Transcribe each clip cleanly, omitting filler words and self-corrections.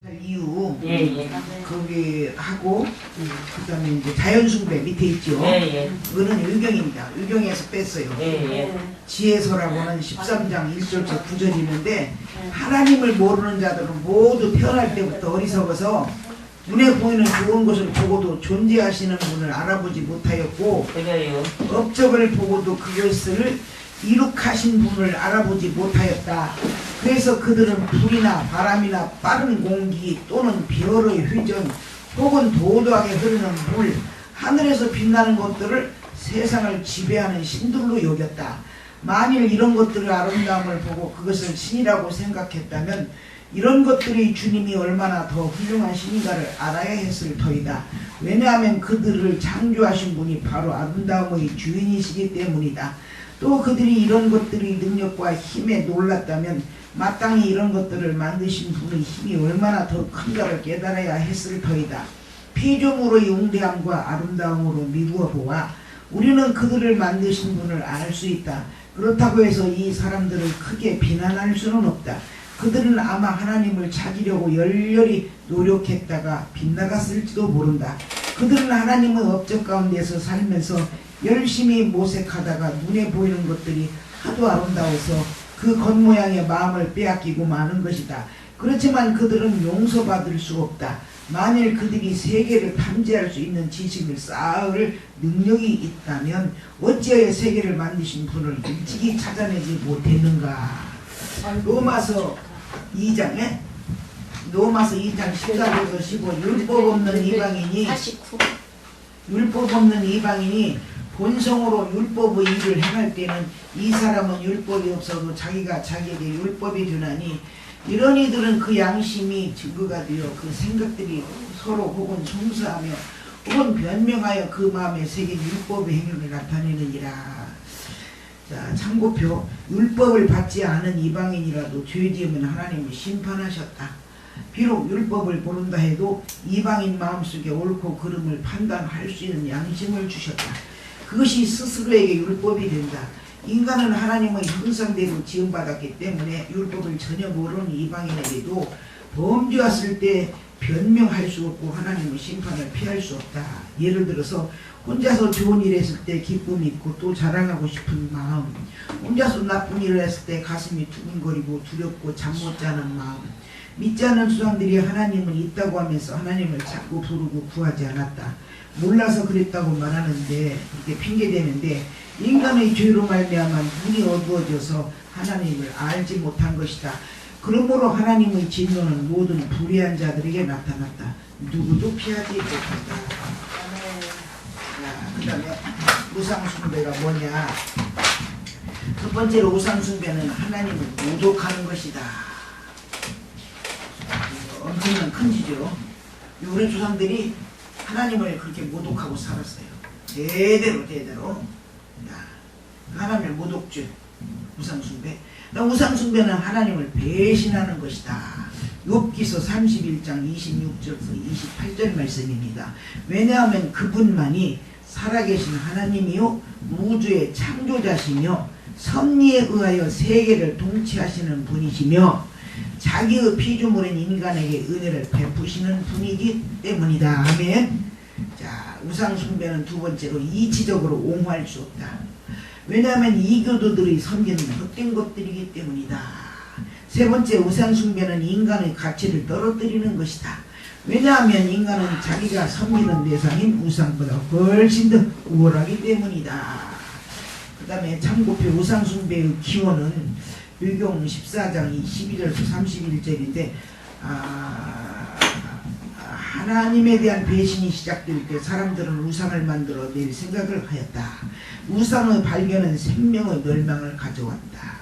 이유 예. 거기 하고 그다음에 이제 자연숭배 밑에 있죠. 예. 그거는 유경입니다. 유경에서 뺐어요. 예. 지혜서라고는 13장 1절째 9절이 있는데 하나님을 모르는 자들은 모두 태어날 때부터 어리석어서 눈에 보이는 좋은 것을 보고도 존재하시는 분을 알아보지 못하였고 그래요. 업적을 보고도 그것을 이룩하신 분을 알아보지 못하였다. 그래서 그들은 불이나 바람이나 빠른 공기 또는 별의 회전 혹은 도도하게 흐르는 물, 하늘에서 빛나는 것들을 세상을 지배하는 신들로 여겼다. 만일 이런 것들의 아름다움을 보고 그것을 신이라고 생각했다면 이런 것들이 주님이 얼마나 더 훌륭한 신인가를 알아야 했을 터이다. 왜냐하면 그들을 창조하신 분이 바로 아름다움의 주인이시기 때문이다. 또 그들이 이런 것들이 능력과 힘에 놀랐다면 마땅히 이런 것들을 만드신 분의 힘이 얼마나 더 큰가를 깨달아야 했을 터이다. 피조물의 용대함과 아름다움으로 미루어 보아 우리는 그들을 만드신 분을 알 수 있다. 그렇다고 해서 이 사람들을 크게 비난할 수는 없다. 그들은 아마 하나님을 찾으려고 열렬히 노력했다가 빗나갔을지도 모른다. 그들은 하나님의 업적 가운데서 살면서 열심히 모색하다가 눈에 보이는 것들이 하도 아름다워서 그 겉모양의 마음을 빼앗기고 마는 것이다. 그렇지만 그들은 용서받을 수 없다. 만일 그들이 세계를 탐지할 수 있는 지식을 쌓을 능력이 있다면 어찌하여 세계를 만드신 분을 일찍이 찾아내지 못했는가. 로마서 2장에 로마서 2장 14절에서 15 율법 없는 이방인이 율법 없는 이방인이 본성으로 율법의 일을 행할 때는 이 사람은 율법이 없어도 자기가 자기에게 율법이 되나니 이런 이들은 그 양심이 증거가 되어 그 생각들이 서로 혹은 송수하며 혹은 변명하여 그 마음에 새긴 율법의 행위를 나타내느니라. 자, 참고표 율법을 받지 않은 이방인이라도 죄 지으면 하나님이 심판하셨다. 비록 율법을 모른다 해도 이방인 마음속에 옳고 그름을 판단할 수 있는 양심을 주셨다. 그것이 스스로에게 율법이 된다. 인간은 하나님의 형상대로 지음받았기 때문에 율법을 전혀 모르는 이방인에게도 범죄했을 때 변명할 수 없고 하나님의 심판을 피할 수 없다. 예를 들어서 혼자서 좋은 일 했을 때 기쁨이 있고 또 자랑하고 싶은 마음, 혼자서 나쁜 일을 했을 때 가슴이 두근거리고 두렵고 잠 못 자는 마음, 믿지 않는 수상들이 하나님은 있다고 하면서 하나님을 자꾸 부르고 구하지 않았다. 몰라서 그랬다고 말하는데 그렇게 핑계대는데 인간의 죄로 말미암아 눈이 어두워져서 하나님을 알지 못한 것이다. 그러므로 하나님의 진노는 모든 불의한 자들에게 나타났다. 누구도 피하지 못한다. 그 다음에 우상숭배가 뭐냐. 첫 번째로 우상숭배는 하나님을 모독하는 것이다. 엄청난 큰 지죠. 우리 조상들이 하나님을 그렇게 모독하고 살았어요. 대대로. 하나님을 모독죄, 우상숭배. 우상숭배는 하나님을 배신하는 것이다. 욥기서 31장 26절에서 28절 말씀입니다. 왜냐하면 그분만이 살아계신 하나님이요 우주의 창조자시며 섭리에 의하여 세계를 통치하시는 분이시며 자기의 피조물인 인간에게 은혜를 베푸시는 분이기 때문이다. 아멘. 자, 우상숭배는 두 번째로 이치적으로 옹호할 수 없다. 왜냐하면 이교도들이 섬기는 헛된 것들이기 때문이다. 세 번째, 우상숭배는 인간의 가치를 떨어뜨리는 것이다. 왜냐하면 인간은 자기가 섬기는 대상인 우상보다 훨씬 더 우월하기 때문이다. 그 다음에 참고표 우상숭배의 기원은 율경 14장 12절에서 31절인데 하나님에 대한 배신이 시작될 때 사람들은 우상을 만들어 낼 생각을 하였다. 우상의 발견은 생명의 멸망을 가져왔다.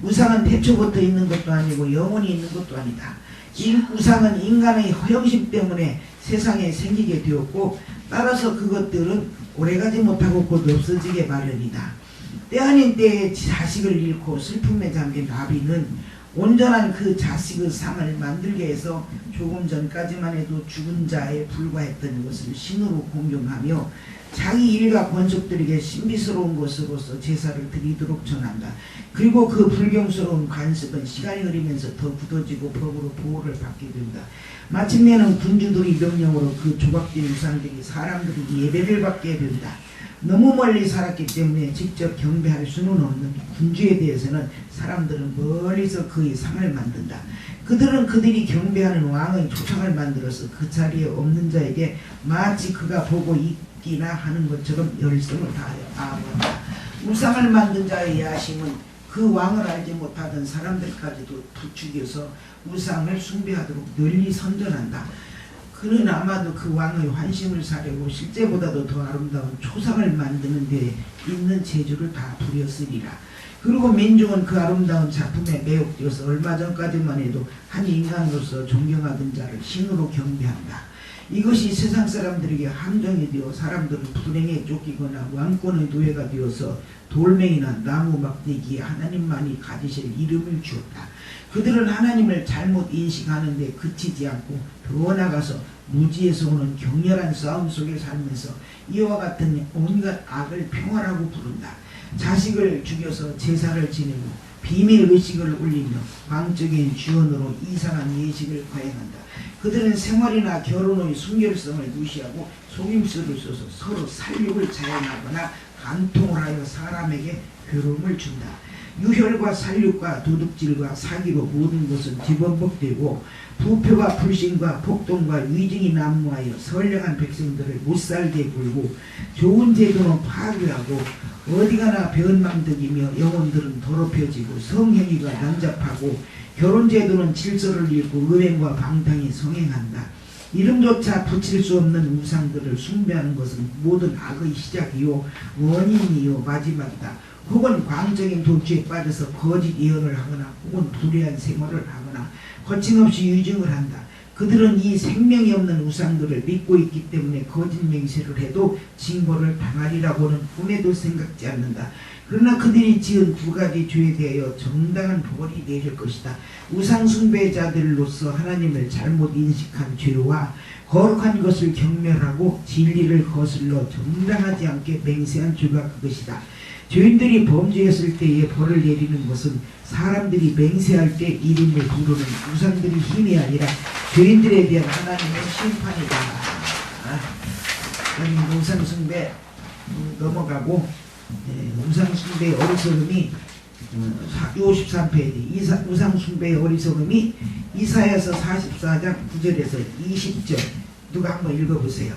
우상은 태초부터 있는 것도 아니고 영원히 있는 것도 아니다. 이 우상은 인간의 허영심 때문에 세상에 생기게 되었고 따라서 그것들은 오래가지 못하고 곧 없어지게 마련이다. 때 아닌 때에 자식을 잃고 슬픔에 잠긴 나비는 온전한 그 자식의 상을 만들게 해서 조금 전까지만 해도 죽은 자에 불과했던 것을 신으로 공경하며 자기 일가 권속들에게 신비스러운 것으로서 제사를 드리도록 전한다. 그리고 그 불경스러운 관습은 시간이 흐르면서 더 굳어지고 법으로 보호를 받게 된다. 마침내는 군주들이 명령으로 그 조각된 우상들이 사람들이 예배를 받게 된다. 너무 멀리 살았기 때문에 직접 경배할 수는 없는 군주에 대해서는 사람들은 멀리서 그의 상을 만든다. 그들은 그들이 경배하는 왕의 초상을 만들어서 그 자리에 없는 자에게 마치 그가 보고 있기나 하는 것처럼 열성을 다하여 아뢰한다. 우상을 만든 자의 야심은 그 왕을 알지 못하던 사람들까지도 부추겨서 우상을 숭배하도록 널리 선전한다. 그는 아마도 그 왕의 환심을 사려고 실제보다도 더 아름다운 초상을 만드는 데 있는 재주를 다 부렸으리라. 그리고 민중은 그 아름다운 작품에 매혹되어서 얼마 전까지만 해도 한 인간으로서 존경하던 자를 신으로 경배한다. 이것이 세상 사람들에게 함정이 되어 사람들은 불행에 쫓기거나 왕권의 노예가 되어서 돌멩이나 나무 막대기에 하나님만이 가지실 이름을 주었다. 그들은 하나님을 잘못 인식하는데 그치지 않고 더 나아가서 무지에서 오는 격렬한 싸움 속에 살면서 이와 같은 온갖 악을 평화라고 부른다. 자식을 죽여서 제사를 지내고 비밀 의식을 올리며 광적인 주언으로 이상한 예식을 거행한다. 그들은 생활이나 결혼의 순결성을 무시하고 속임수를 써서 서로 살육을 자행하거나 간통을 하여 사람에게 괴로움을 준다. 유혈과 살육과 도둑질과 사기로 모든 것은 뒤범벅되고 부표가 불신과 폭동과 위증이 난무하여 선량한 백성들을 못살게 굴고 좋은 제도는 파괴하고 어디가나 배은망덕이며 영혼들은 더럽혀지고 성행위가 난잡하고 결혼제도는 질서를 잃고 음행과 방탕이 성행한다. 이름조차 붙일 수 없는 우상들을 숭배하는 것은 모든 악의 시작이요 원인이요 마지막이다. 혹은 광적인 도취에 빠져서 거짓 예언을 하거나 혹은 불의한 생활을 하거나 거침없이 유증을 한다. 그들은 이 생명이 없는 우상들을 믿고 있기 때문에 거짓 맹세를 해도 징벌을 당하리라고는 꿈에도 생각지 않는다. 그러나 그들이 지은 두 가지 죄에 대하여 정당한 벌이 내릴 것이다. 우상 숭배자들로서 하나님을 잘못 인식한 죄와 거룩한 것을 경멸하고 진리를 거슬러 정당하지 않게 맹세한 죄가 그것이다. 죄인들이 범죄했을 때에 벌을 내리는 것은 사람들이 맹세할 때 이름을 부르는 우상들의 힘이 아니라 죄인들에 대한 하나님의 심판이다. 우상 숭배 넘어가고 우상 숭배의 어리석음이 53페이지 우상 숭배의 어리석음이 이사야서 44장 9절에서 20절 누가 한번 읽어보세요.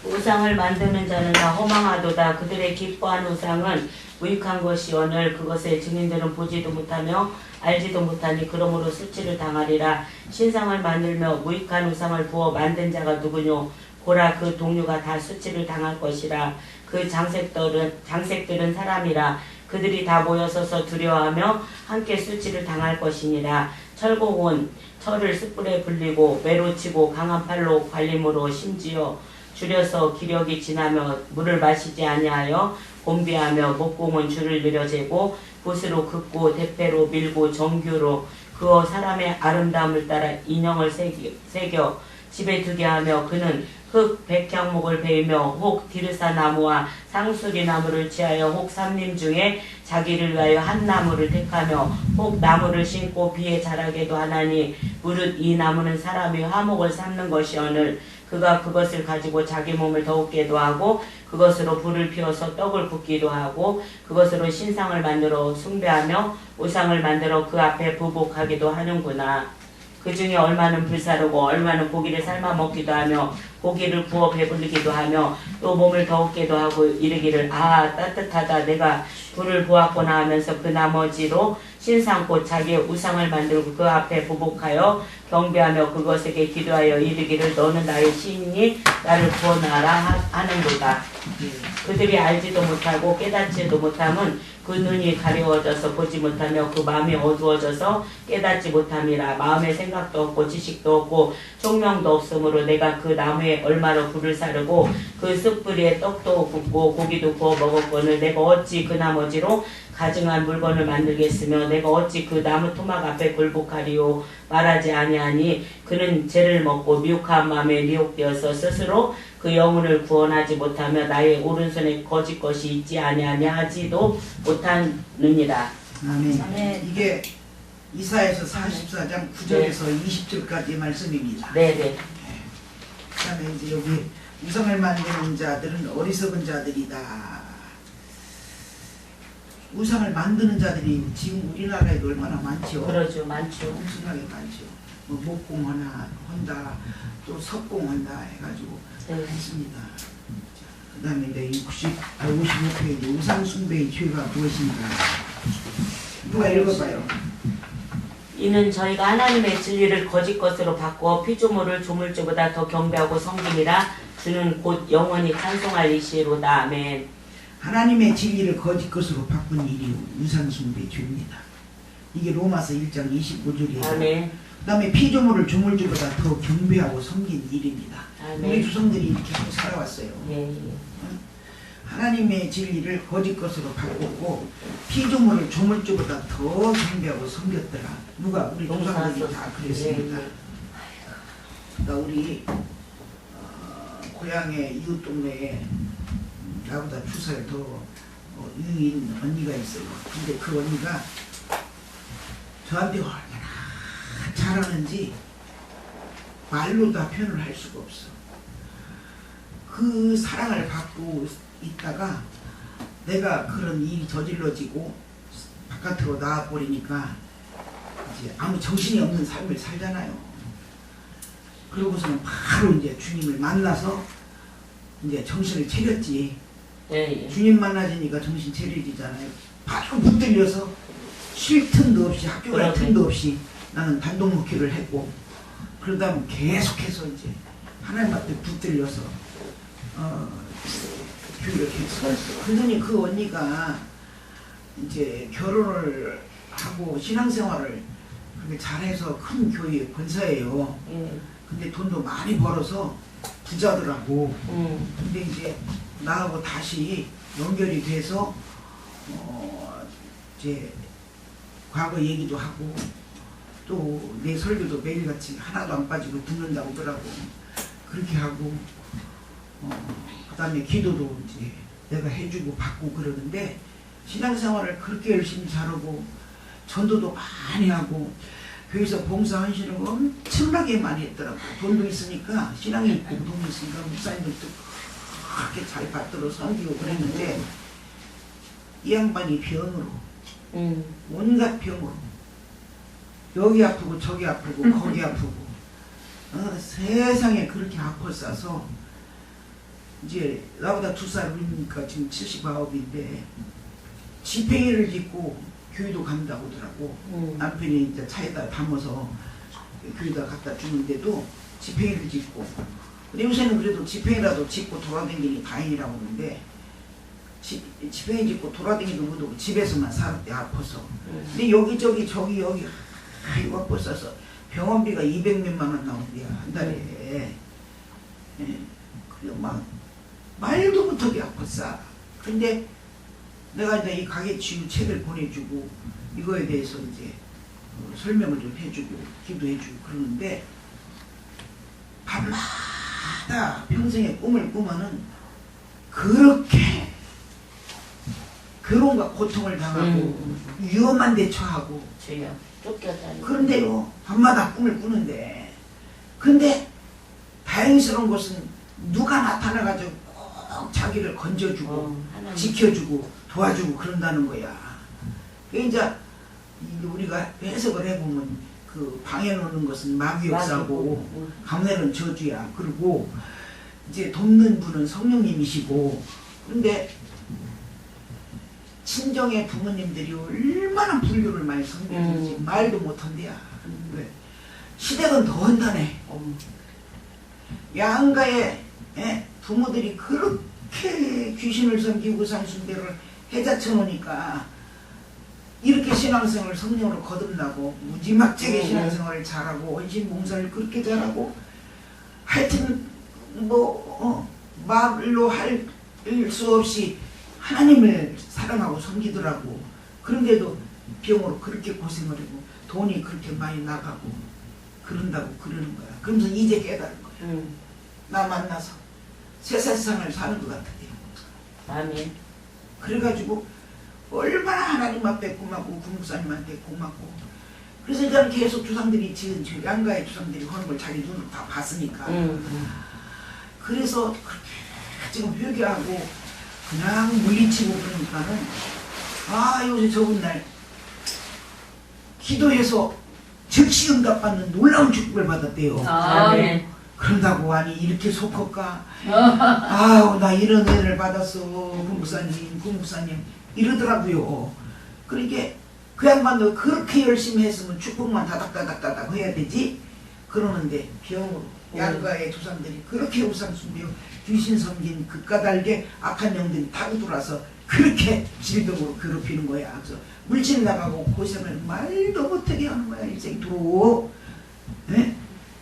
우상을 만드는 자는 다 허망하도다. 그들의 기뻐한 우상은 무익한 것이오늘 그것의 증인들은 보지도 못하며 알지도 못하니 그러므로 수치를 당하리라. 신상을 만들며 무익한 우상을 부어 만든 자가 누구뇨? 보라, 그 동료가 다 수치를 당할 것이라. 그 장색들은 사람이라. 그들이 다 모여서서 두려워하며 함께 수치를 당할 것이니라. 철공은 철을 숯불에 불리고 매로 치고 강한 팔로 관림으로 심지어 줄여서 기력이 지나며 물을 마시지 아니하여 곤비하며 목공은 줄을 늘여재고 붓으로 긋고 대패로 밀고 정규로 그어 사람의 아름다움을 따라 인형을 새겨 집에 두게 하며 그는 흙 백향목을 베이며 혹 디르사 나무와 상수리 나무를 취하여 혹 삼림 중에 자기를 위하여 한 나무를 택하며 혹 나무를 심고 비에 자라게도 하나니 무릇 이 나무는 사람이 화목을 삼는 것이오늘 그가 그것을 가지고 자기 몸을 더웁게도 하고 그것으로 불을 피워서 떡을 굽기도 하고 그것으로 신상을 만들어 숭배하며 우상을 만들어 그 앞에 부복하기도 하는구나. 그 중에 얼마는 불사르고 얼마는 고기를 삶아 먹기도 하며 고기를 구워 배불리기도 하며 또 몸을 더웁게도 하고 이르기를 아 따뜻하다 내가 불을 보았구나 하면서 그 나머지로 신상 곧 자기의 우상을 만들고 그 앞에 부복하여 경배하며 그것에게 기도하여 이르기를 너는 나의 신이니 나를 구원하라 하는도다. 그들이 알지도 못하고 깨닫지도 못함은 그 눈이 가려워져서 보지 못하며 그 마음이 어두워져서 깨닫지 못함이라. 마음의 생각도 없고 지식도 없고 총명도 없으므로 내가 그 나무에 얼마로 불을 사르고 그 숯불에 떡도 굽고 고기도 구워 먹었거늘 내가 어찌 그 나머지로 가증한 물건을 만들겠으며 내가 어찌 그 나무 토막 앞에 굴복하리요 말하지 아니하니 그는 죄를 먹고 미혹한 마음에 미혹되어서 스스로 그 영혼을 구원하지 못하며 나의 오른손에 거짓 것이 있지 아니하냐 하지도 못하느니라. 아멘. 아멘. 이게 이사야서 44장 9절에서 20절까지의 말씀입니다. 네네. 그다음에 이제 여기 우상을 만드는 자들은 어리석은 자들이다. 우상을 만드는 자들이 지금 우리나라에도 얼마나 많죠. 그러죠. 많죠. 엄청나게 많죠. 뭐 목공하나 한다, 또 석공한다 해가지고 네. 했습니다. 그 다음에 이제 55페이지 우상 숭배의 죄가 무엇인가. 누가 읽어봐요. 이는 저희가 하나님의 진리를 거짓 것으로 바꾸어 피조물을 조물주보다 더 경배하고 섬김이라 주는 곧 영원히 찬송할 이시로다. 아멘. 하나님의 진리를 거짓 것으로 바꾼 일이 우상 숭배의 죄입니다. 이게 로마서 1장 25절이에요. 아멘. 그 다음에 피조물을 조물주보다 더 경배하고 섬긴 일입니다. 아멘. 우리 조상들이 이렇게 하고 살아왔어요. 예, 예. 하나님의 진리를 거짓 것으로 바꾸고 피조물을 조물주보다 더 경배하고 섬겼더라. 누가? 우리 조상들이 다 그랬습니다. 예, 예. 그러니까 우리 고향의 이웃 동네에 나보다 2살 더 유인 언니가 있어요. 근데 그 언니가 저한테 얼마나 잘하는지 말로 다 표현을 할 수가 없어. 그 사랑을 받고 있다가 내가 그런 일이 저질러지고 바깥으로 나와버리니까 이제 아무 정신이 없는 삶을 살잖아요. 그러고서는 바로 이제 주님을 만나서 이제 정신을 차렸지. 예, 예. 주님 만나지니까 정신 차려지잖아요. 바로 붙들려서 쉴 틈도 없이 학교 갈 그러네. 틈도 없이 나는 단독 목회를 했고, 그러다 보면 계속해서 이제 하나님한테 붙들려서 교회를 계속 했어. 그러더니 그 언니가 이제 결혼을 하고 신앙생활을 그렇게 잘해서 큰 교회 권사예요. 예. 근데 돈도 많이 벌어서 부자더라고. 음. 근데 이제 나하고 다시 연결이 돼서 이제 과거 얘기도 하고 또 내 설교도 매일같이 하나도 안 빠지고 듣는다고 하더라고. 그렇게 하고 그다음에 기도도 이제 내가 해주고 받고 그러는데 신앙생활을 그렇게 열심히 잘하고 전도도 많이 하고 교회에서 봉사 헌신을 엄청나게 많이 했더라고. 돈도 있으니까 신앙이 있고 돈이 있으니까 목사님들도 그렇게 잘 받들어 섬기고 그랬는데 이 양반이 병으로 온갖 병으로 여기 아프고 저기 아프고 거기 아프고 세상에 그렇게 아팠어서 이제 나보다 2살 어리니까 지금 79인데 지팽이를 짓고 교회도 간다고 하더라고. 남편이 이제 차에다 담아서 교회에다 갖다 주는데도 지팽이를 짓고. 근데 요새는 그래도 지팽이라도 짓고 돌아다니니 다행이라고 하는데 지팽이 짓고 돌아다니는 것도 집에서만 살았대 아파서. 근데 여기저기 저기 여기 아이고 아팠어서 병원비가 200몇만 원 나온대요 한 달에. 예. 그래 막 말도 못하게 아팠어. 근데 내가 이제 이 가게 치유 책을 보내주고 이거에 대해서 이제 설명을 좀 해주고 기도해주고 그러는데 밤마다 평생의 꿈을 꾸면은 그렇게 괴로움과 고통을 당하고 위험한 데 처하고 주여 쫓겨다니고. 그런데요 밤마다 꿈을 꾸는데 근데 다행스러운 것은 누가 나타나가지고 꼭 자기를 건져주고 지켜주고 도와주고 그런다는 거야. 이제 우리가 해석을 해보면 그 방해 놓는 것은 마귀 역사고 감내는 저주야. 그리고 이제 돕는 분은 성령님이시고. 그런데 친정의 부모님들이 얼마나 불교를 많이 섬기는지 말도 못한대야. 시댁은 더 한다네. 양가의 부모들이 그렇게 귀신을 섬기고 상순대를 해자쳐 놓으니까 이렇게 신앙생활을 성령으로 거듭나고 무지막지하게 신앙생활을 잘하고 헌신 봉사를 그렇게 잘하고 하여튼 뭐 말로 할 수 없이 하나님을 사랑하고 섬기더라고. 그런데도 병으로 그렇게 고생을 하고 돈이 그렇게 많이 나가고 그런다고 그러는 거야. 그러면서 이제 깨달은 거야. 나 만나서 새 세상을 사는 것 같아요. 아멘. 그래가지고 얼마나 하나님 앞에 고맙고 구목사님한테 고맙고 그래서 이제는 계속 조상들이 지은 저 양가의 조상들이 하는 걸 자기 눈으로 다 봤으니까 그래서 그렇게 지금 회개하고 그냥 물리치고 그러니까는 요새 저번 날 기도해서 즉시 응답받는 놀라운 축복을 받았대요. 아멘. 그런다고 아니 이렇게 속할까? 아우 나 이런 은혜를 받았어 구목사님 이러더라고요. 그러니까 그 양반도 그렇게 열심히 했으면 축복만 다닥다닥다닥 해야 되지. 그러는데 병으로 양가의 조상들이 그렇게 우상숭배요 귀신 섬긴 그 까닭에 악한 영들이 타고 들어와서 그렇게 질병으로 괴롭히는 거야. 그래서 물질 나가고 고생을 말도 못하게 하는 거야 일생토록. 네?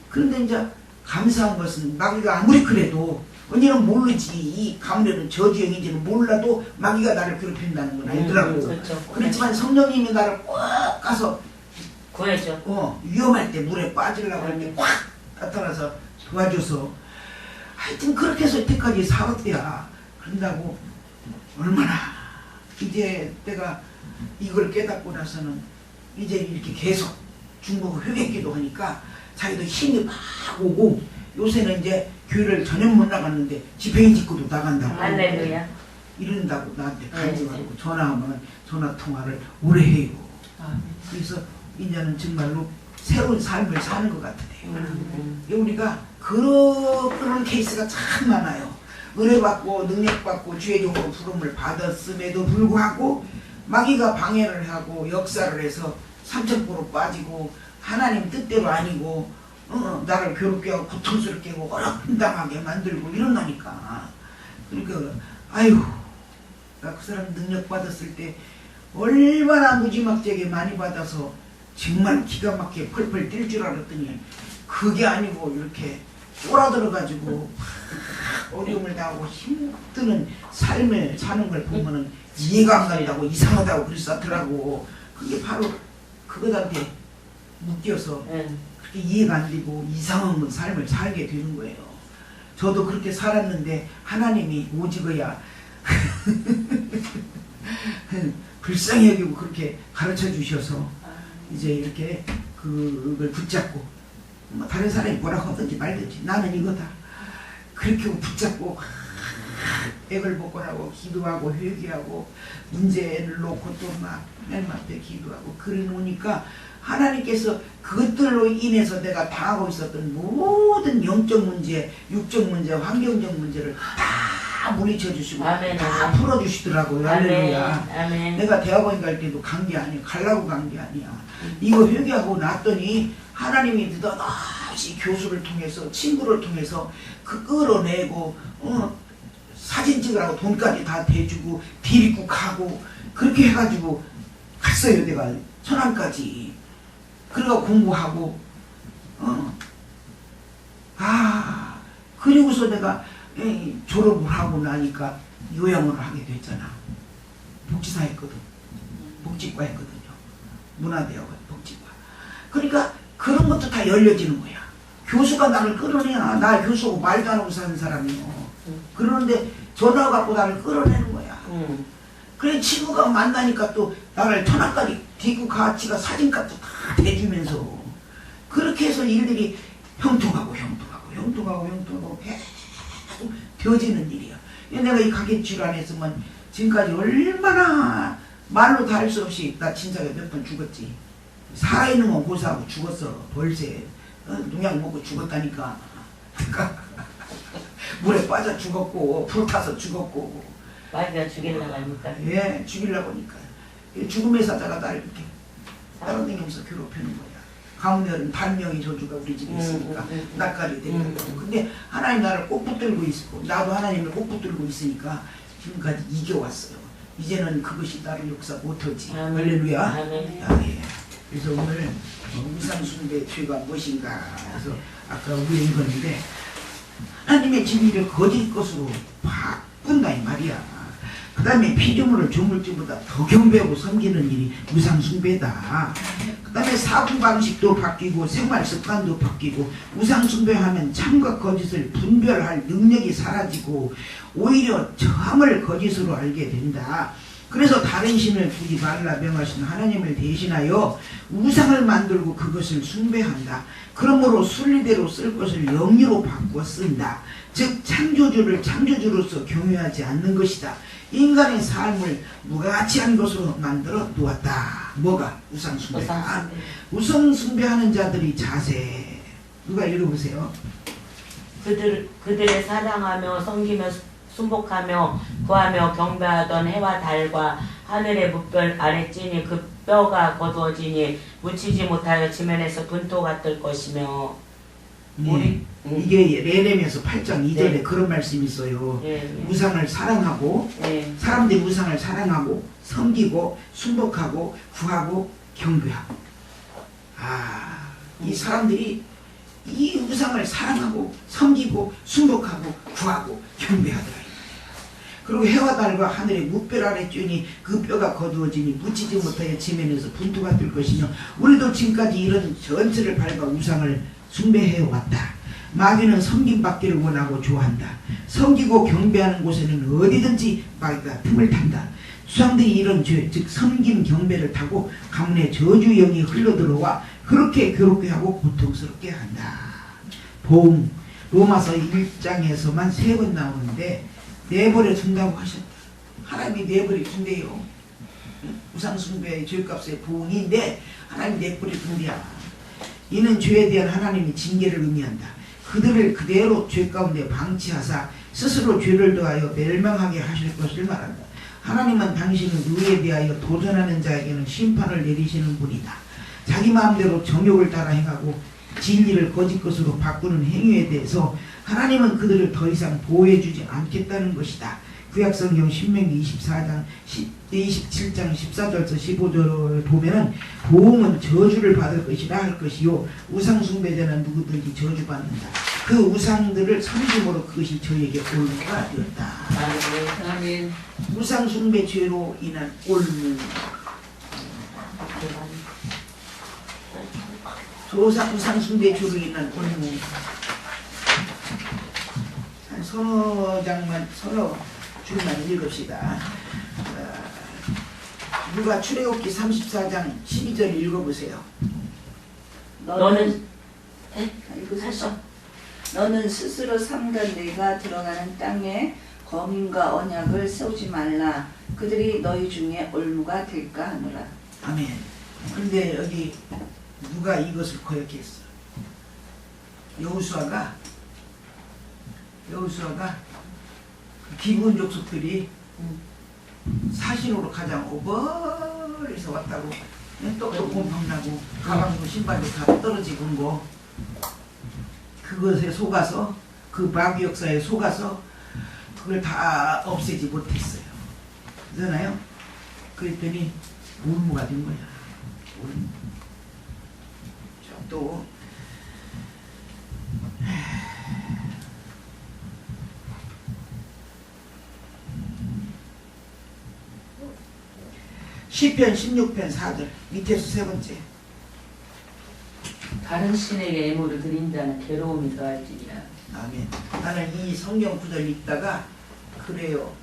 그런데 이제 감사한 것은 마귀가 아무리 그래도 언니는 모르지 이 가문에는 저주형인지는 몰라도 마귀가 나를 괴롭힌다는 건 알더라고. 그렇죠. 그렇지만 성령님이 나를 꽉 가서 구해줘. 위험할 때 물에 빠지려고 할 때 꽉 나타나서 도와줘서 하여튼 그렇게 해서 이때까지 살았대야. 그런다고 얼마나 이제 내가 이걸 깨닫고 나서는 이제 이렇게 계속 중보고 회개기도 하니까 자기도 힘이 막 오고 요새는 이제 교회를 전혀 못 나갔는데 집회인 짓고도 나간다고 할렐루야. 이런다고 나한테 간증하고 전화하면 전화 통화를 오래 해요. 그래서 이제는 정말로 새로운 삶을 사는 것 같아요. 우리가 그런 케이스가 참 많아요. 은혜 받고 능력 받고 주의 종으로 부름을 받았음에도 불구하고 마귀가 방해를 하고 역사를 해서 삼천포로 빠지고 하나님 뜻대로 아니고 나를 괴롭게 하고 고통스럽게 하고 어렵당하게 만들고 이런다니까. 그러니까 아유 나 그 사람 능력 받았을 때 얼마나 무지막지하게 많이 받아서 정말 기가 막히게 펄펄 뛸 줄 알았더니 그게 아니고 이렇게 쫄아들어가지고 어려움을 당하고 힘드는 삶을 사는 걸 보면은 이해가 안 간다고 이상하다고 그랬었더라고. 그게 바로 그것한테 묶여서 그렇게 이해가 안 되고 이상한 삶을 살게 되는 거예요. 저도 그렇게 살았는데 하나님이 오직어야 불쌍히 여기고 그렇게 가르쳐 주셔서 이제 이렇게 그걸 붙잡고 뭐 다른 사람이 뭐라고 하든지 말든지 나는 이거다 그렇게 붙잡고 액을 복권하고 기도하고 회개하고 문제를 놓고 또 막 하나님 앞에 기도하고 그래 놓으니까 하나님께서 그것들로 인해서 내가 당하고 있었던 모든 영적 문제, 육적 문제, 환경적 문제를 다 물리쳐 주시고 아멘, 다 아멘. 풀어주시더라고요. 할렐루야. 아멘. 내가 대학원 갈 때도 간 게 아니야. 가려고 간 게 아니야. 이거 회개하고 났더니 하나님이 느닷없이 교수를 통해서 친구를 통해서 그 끌어내고 사진 찍으라고 돈까지 다 대주고 데리고 가고 그렇게 해가지고 갔어요. 내가 천안까지. 그래가 공부하고 그리고서 내가 졸업을 하고 나니까 요양을 하게 됐잖아. 복지사 했거든. 복지과 했거든요. 문화대학원 복지과. 그러니까 그런 것도 다 열려지는 거야. 교수가 나를 끌어내야. 나 교수고 말도 안 하고 사는 사람이요. 그러는데 전화 갖고 나를 끌어내는 거야. 그래 친구가 만나니까 또 나를 천안까지 데리고 같이가 사진값도 다 대주면서 그렇게 해서 일들이 형통하고 계속 되어지는 일이야. 내가 이 가게 질환했으면 지금까지 얼마나 말로 다 할 수 없이 나 진짜 몇 번 죽었지. 살아있는 건 고사하고 죽었어. 벌새 농약 먹고 죽었다니까. 물에 빠져 죽었고 불타서 죽었고. 마귀가 죽이려고 하니까. 예, 죽이려고 하니까. 죽음의 사자가 나를 이렇게 따라다니면서 괴롭히는 거야. 가문에는 단명의 저주가 우리 집에 있으니까 나까지 데리고. 근데 하나님 나를 꼭 붙들고 있고 나도 하나님을 꼭 붙들고 있으니까 지금까지 이겨왔어요. 이제는 그것이 나를 역사 못하지. 할렐루야. 예. 그래서 오늘 우상숭배 죄가 무엇인가 그래서 아까 우리 읽었는데 하나님의 진리를 거짓 것으로 바꾼다 이 말이야. 그 다음에 피조물을 조물주보다 더 경배하고 섬기는 일이 우상숭배다. 그 다음에 사고방식도 바뀌고 생활습관도 바뀌고 우상숭배하면 참과 거짓을 분별할 능력이 사라지고 오히려 참을 거짓으로 알게 된다. 그래서 다른 신을 두지 말라 명하신 하나님을 대신하여 우상을 만들고 그것을 숭배한다. 그러므로 순리대로 쓸 것을 영리로 바꾸어 쓴다. 즉 창조주를 창조주로서 경외하지 않는 것이다. 인간의 삶을 무가치한 것으로 만들어 놓았다. 뭐가? 우상숭배다. 우상숭배하는 자들이 자세. 누가 읽어보세요. 그들의 사랑하며 섬기며 순복하며 구하며 경배하던 해와 달과 하늘의 뭇별 아래찌니 그 뼈가 거두어지니 묻히지 못하여 지면에서 분토가 뜰 것이며. 이게 레렘에서 8장 2절에 네. 그런 말씀이 있어요. 네. 우상을 사랑하고 네. 사람들이 우상을 사랑하고 섬기고 순복하고 구하고 경배하고 이 사람들이 이 우상을 사랑하고 섬기고 순복하고 구하고 경배하더라. 그리고 해와 달과 하늘의 뭇별 아래 쬐니 그 뼈가 거두어지니 묻히지 못하여 지면에서 분투가 뜰 것이며 우리도 지금까지 이런 전체를 밟아 우상을 숭배해왔다. 마귀는 섬김받기를 원하고 좋아한다. 섬기고 경배하는 곳에는 어디든지 마귀가 틈을 탄다. 수상들이 이런 죄, 즉 섬김 경배를 타고 가문의 저주영이 흘러들어와 그렇게 괴롭게 하고 고통스럽게 한다. 보응 로마서 1장에서만 3번 나오는데 내버려 둔다고 하셨다. 하나님이 내버려 둔대요. 우상숭배의 죄값의 보응인데 하나님이 내버려 둔대야. 이는 죄에 대한 하나님의 징계를 의미한다. 그들을 그대로 죄 가운데 방치하사 스스로 죄를 더하여 멸망하게 하실 것을 말한다. 하나님은 당신은 의에 대하여 도전하는 자에게는 심판을 내리시는 분이다. 자기 마음대로 정욕을 따라 행하고 진리를 거짓 것으로 바꾸는 행위에 대해서 하나님은 그들을 더 이상 보호해주지 않겠다는 것이다. 구약성경 신명기 27장 14절에서 15절을 보면은 보응은 저주를 받을 것이라 할 것이요 우상숭배자는 누구든지 저주받는다. 그 우상들을 섬김으로 그것이 저에게 올무가 되었다. 아멘. 우상숭배 죄로 인한 올무. 우상숭배 죄로 인한 올무. 한 서너 줄만 읽읍시다. 누가 출애굽기 34장 12절 읽어보세요. 너는 읽으셨어? 너는 스스로 삼간 네가 들어가는 땅에 거민과 언약을 세우지 말라. 그들이 너희 중에 올무가 될까 하노라. 아멘. 그런데 여기 누가 이것을 거역했어? 여호수아가 기브온 족속들이 사신으로 가장 멀리서 왔다고 똑똑 곰팡나고 가방도 신발도 다 떨어지고 온 거 그것에 속아서 그 마귀 역사에 속아서 그걸 다 없애지 못했어요. 그러잖아요. 그랬더니 올무가 된 거야. 올무. 또 시편 16편 4절 밑에서 세 번째. 다른 신에게 예물을 드린 자는 괴로움이 더할지니라. 아멘. 나는 이 성경 구절 읽다가 그래요.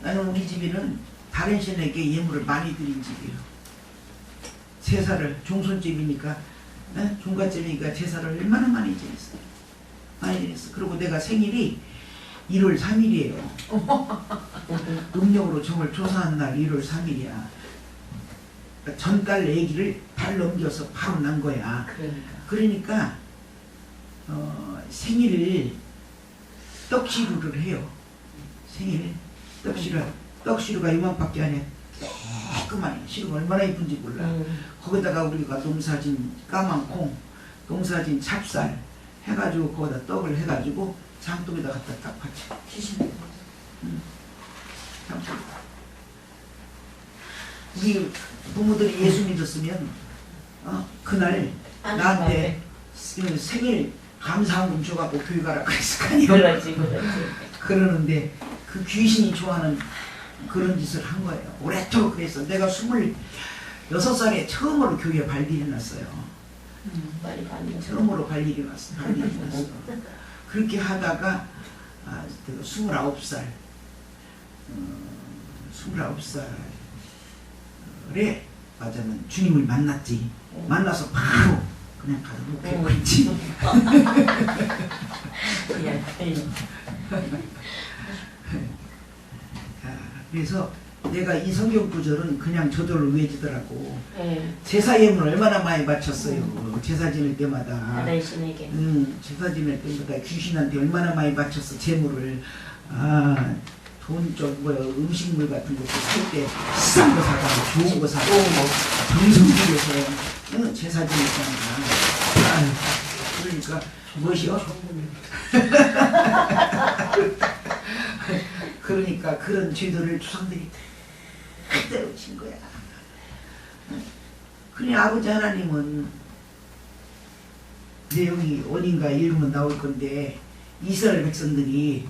나는 우리 집에는 다른 신에게 예물을 많이 드린 집이에요. 제사를 종손집이니까 종갓집이니까 제사를 얼마나 많이 지냈어요. 많이 지냈어. 그리고 내가 생일이 1월 3일이에요. 음력으로 정월 조사한 날 1월 3일이야. 그러니까 전달 애기를 달 넘겨서 바로 난 거야. 그러니까 생일을 떡시루를 해요. 생일 떡시루가 이만밖에 안 해. 조그만해. 시루가 얼마나 이쁜지 몰라. 거기다가 우리가 농사진 까만 콩, 농사진 찹쌀 해가지고 거기다 떡을 해가지고 장독에다 갖다 딱 받쳐. 우리 부모들이 예수 믿었으면 그날 나한테 생일 감사한금 줘갖고 교회 가라 그랬을 거 아니에요. 그렇지. 그러는데 그 귀신이 좋아하는 그런 짓을 한 거예요. 오랫도록 그래서 내가 26살에 처음으로 교회 발길이 났어요. 빨리 가면 처음으로 발길이 났어. 그렇게 하다가 29살 29살에 맞아면 주님을 만났지. 만나서 바로 그냥 가서 목회했지. 그래서 내가 이 성경 구절은 그냥 저절로 외지더라고. 네. 제사 예물 얼마나 많이 바쳤어요. 제사 지낼 때마다. 하나의 신에게. 제사 지낼 때마다 귀신한테 얼마나 많이 바쳤어. 재물을. 돈 음식물 같은 것도 살 때 비싼 거 사고 좋은 거 사고 정성들여서 제사 지냈잖아. 그러니까 무엇이요? 그러니까 그런 죄들을 조상들이 그대로 진 거야. 그래 아버지 하나님은 내용이 어딘가 읽으면 나올 건데 이스라엘 백성들이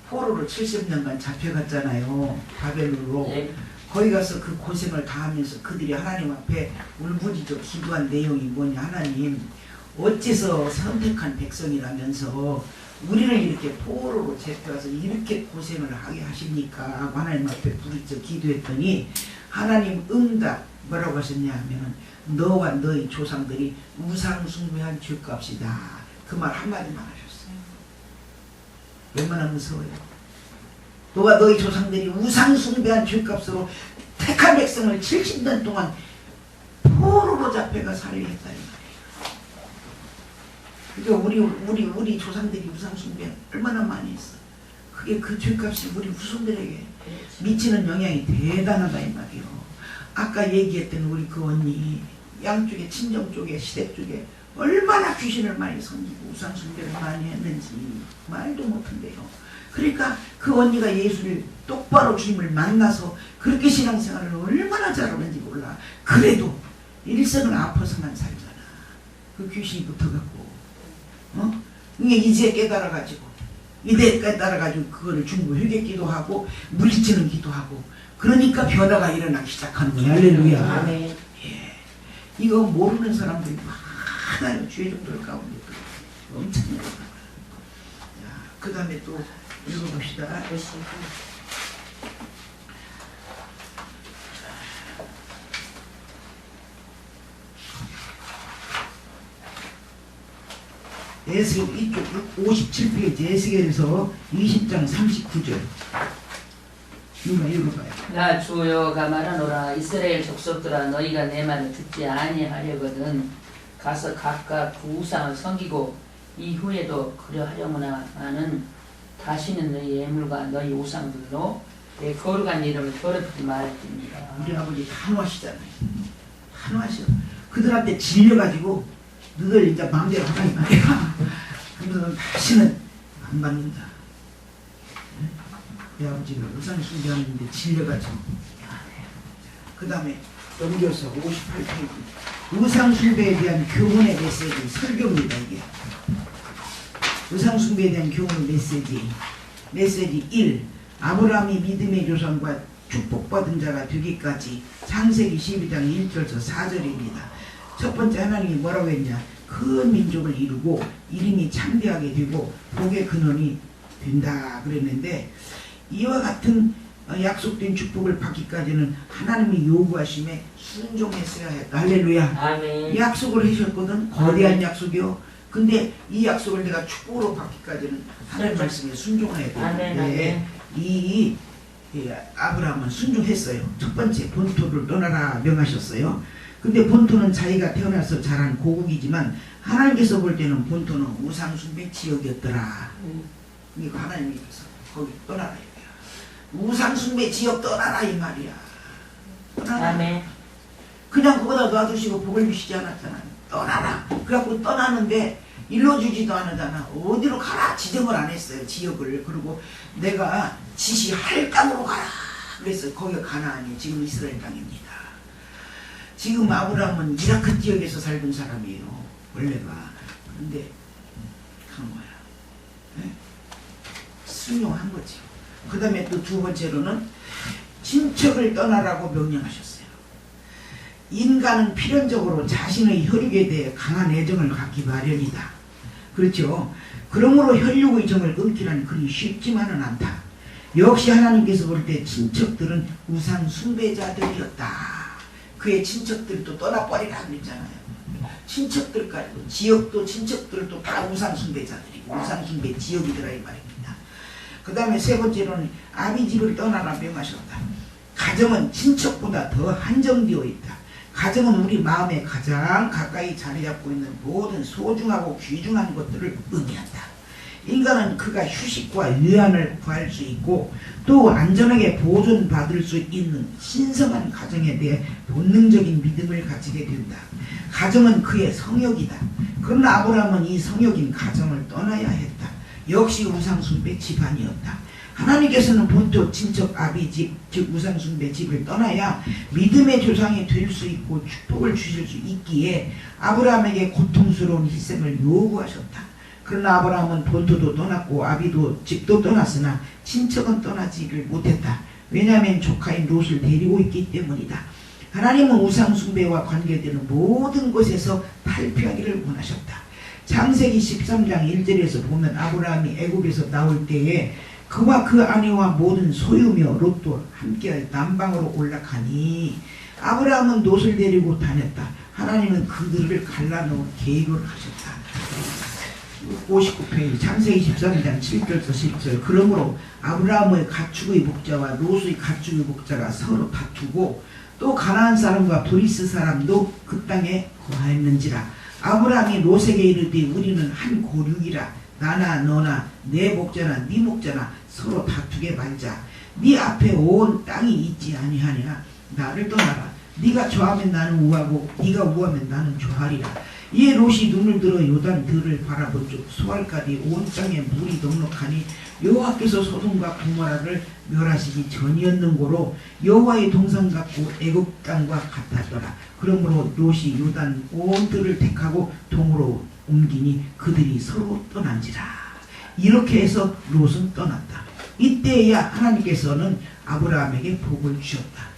포로로 70년간 잡혀갔잖아요. 바벨론으로. 네. 거기 가서 그 고생을 다 하면서 그들이 하나님 앞에 울부짖어 기도한 내용이 뭐냐. 하나님 어째서 선택한 백성이라면서 우리를 이렇게 포로로 잡혀가서 이렇게 고생을 하게 하십니까? 하나님 앞에 부르짖어 기도했더니 하나님 응답 뭐라고 하셨냐 하면 너와 너희 조상들이 우상 숭배한 죄값이다. 그 말 한마디만 하셨어요. 얼마나 무서워요. 너와 너희 조상들이 우상 숭배한 죄값으로 택한 백성을 70년 동안 포로로 잡혀가 살게 했다 이 말이에요. 그러니까 우리 조상들이 우상 숭배 얼마나 많이 했어. 그게 그 죄값이 우리 후손들에게 미치는 영향이 대단하다 이 말이에요. 아까 얘기했던 우리 그 언니 양쪽에 친정 쪽에 시댁 쪽에 얼마나 귀신을 많이 섬기고 우상 숭배를 많이 했는지 말도 못한대요. 그러니까 그 언니가 예수를 똑바로 주님을 만나서 그렇게 신앙생활을 얼마나 잘하는지 몰라. 그래도 일생을 아파서만 살잖아. 그 귀신이 붙어갖고 이게 이제 깨달아가지고 이제 깨달아가지고 그거를 중보 회개기도 하고 물리치는 기도하고 그러니까 변화가 일어나기 시작하는 거야. 할렐루야. 아멘. 예. 이거 모르는 사람들이 많아요. 죄종들 가운데 엄청 많아요. 그 다음에 또 읽어봅시다. 에스겔 이쪽 57페이지 에스겔에서 20장 39절 누가 읽어봐요. 나 주여가 말하노라. 이스라엘 족속들아, 너희가 내 말을 듣지 아니하려거든 가서 각각 그 우상을 섬기고 이후에도 그려하려무나마는 다시는 너희 예물과 너희 우상들로 내 거룩한 이름을 더럽히지 말지니라. 우리 아버지 한화시잖아요. 한화시. 그들한테 질려가지고 너들 이제 마음대로 하나님 앞에 가. 그러면 다시는 안 받는다. 내 아버지가 우상 숭배하는데 질려가지고. 그 다음에 넘겨서 58페이지. 우상 숭배에 대한 교훈의 메시지 설교입니다. 이게. 우상 숭배에 대한 교훈 메시지 1. 아브라함이 믿음의 조상과 축복받은 자가 되기까지 창세기 12장 1절에서 4절입니다. 첫 번째 하나님이 뭐라고 했냐. 큰 민족을 이루고 이름이 창대하게 되고 복의 근원이 된다 그랬는데 이와 같은 약속된 축복을 받기까지는 하나님이 요구하심에 순종했어야 했다. 할렐루야. 아멘. 약속을 하셨거든. 거대한 약속이요. 근데 이 약속을 내가 축복으로 받기까지는 하나님 말씀에 순종해야 돼요. 아멘. 아멘. 이 아브라함은 순종했어요. 첫 번째 본토를 떠나라 명하셨어요. 근데 본토는 자기가 태어나서 자란 고국이지만 하나님께서 볼 때는 본토는 우상숭배 지역이었더라. 이거 하나님이 그래서 거기 떠나라 이거야. 우상숭배 지역 떠나라 이 말이야. 떠나라. 아멘. 그냥 그거다 놔두시고 복을 주시지 않았잖아요. 떠나라. 그래갖고 떠나는데 일러주지도 않았잖아. 어디로 가라 지정을 안 했어요. 지역을. 그리고 내가 지시할 땅으로 가라. 그래서 거기가 가나안이 지금 이스라엘 땅입니다. 지금 아브라함은 이라크 지역에서 살던 사람이에요. 원래가. 그런데 간 거야. 네? 순종한 거지. 그 다음에 또 두 번째로는 친척을 떠나라고 명령하셨어요. 인간은 필연적으로 자신의 혈육에 대해 강한 애정을 갖기 마련이다. 그렇죠? 그러므로 혈육의 정을 끊기란 그리 쉽지만은 않다. 역시 하나님께서 볼 때 친척들은 우상 숭배자들이었다. 그의 친척들도 떠나버리라 그랬잖아요. 친척들까지도, 지역도 친척들도 다 우상 숭배자들이고 우상 숭배 지역이더라 이 말입니다. 그 다음에 세 번째로는 아비 집을 떠나라 명하셨다. 가정은 친척보다 더 한정되어 있다. 가정은 우리 마음에 가장 가까이 자리 잡고 있는 모든 소중하고 귀중한 것들을 의미한다. 인간은 그가 휴식과 위안을 구할 수 있고 또 안전하게 보존받을 수 있는 신성한 가정에 대해 본능적인 믿음을 가지게 된다. 가정은 그의 성역이다. 그러나 아브라함은 이 성역인 가정을 떠나야 했다. 역시 우상숭배 집안이었다. 하나님께서는 본토 친척 아비 집, 즉 우상숭배 집을 떠나야 믿음의 조상이 될 수 있고 축복을 주실 수 있기에 아브라함에게 고통스러운 희생을 요구하셨다. 그러나 아브라함은 본토도 떠났고 아비도 집도 떠났으나 친척은 떠나지를 못했다. 왜냐하면 조카인 롯을 데리고 있기 때문이다. 하나님은 우상숭배와 관계되는 모든 것에서 탈피하기를 원하셨다. 창세기 13장 1절에서 보면 아브라함이 애굽에서 나올 때에 그와 그 아내와 모든 소유며 롯도 함께 남방으로 올라가니 아브라함은 롯을 데리고 다녔다. 하나님은 그들을 갈라놓을 계획을 하셨다. 59페이지 창세기 13장 7절에서 10절. 그러므로 아브라함의 가축의 목자와 롯의 가축의 목자가 서로 다투고 또 가나안 사람과 브리스 사람도 그 땅에 거하였는지라. 아브라함이 롯에게 이르되 우리는 한 고륙이라. 나나 너나 내 목자나 네 목자나 서로 다투게 말자. 네 앞에 온 땅이 있지 아니하냐. 나를 떠나라. 네가 좌하면 나는 우하고 네가 우하면 나는 좌하리라. 이에 롯이 눈을 들어 요단 들을 바라본즉 소알까지 온 땅에 물이 넉넉하니 여호와께서 소돔과 고모라를 멸하시기 전이었는고로 여호와의 동산 같고 애굽 땅과 같았더라. 그러므로 롯이 요단 온 들을 택하고 동으로 옮기니 그들이 서로 떠난지라. 이렇게 해서 롯은 떠났다. 이때야 하나님께서는 아브라함에게 복을 주셨다.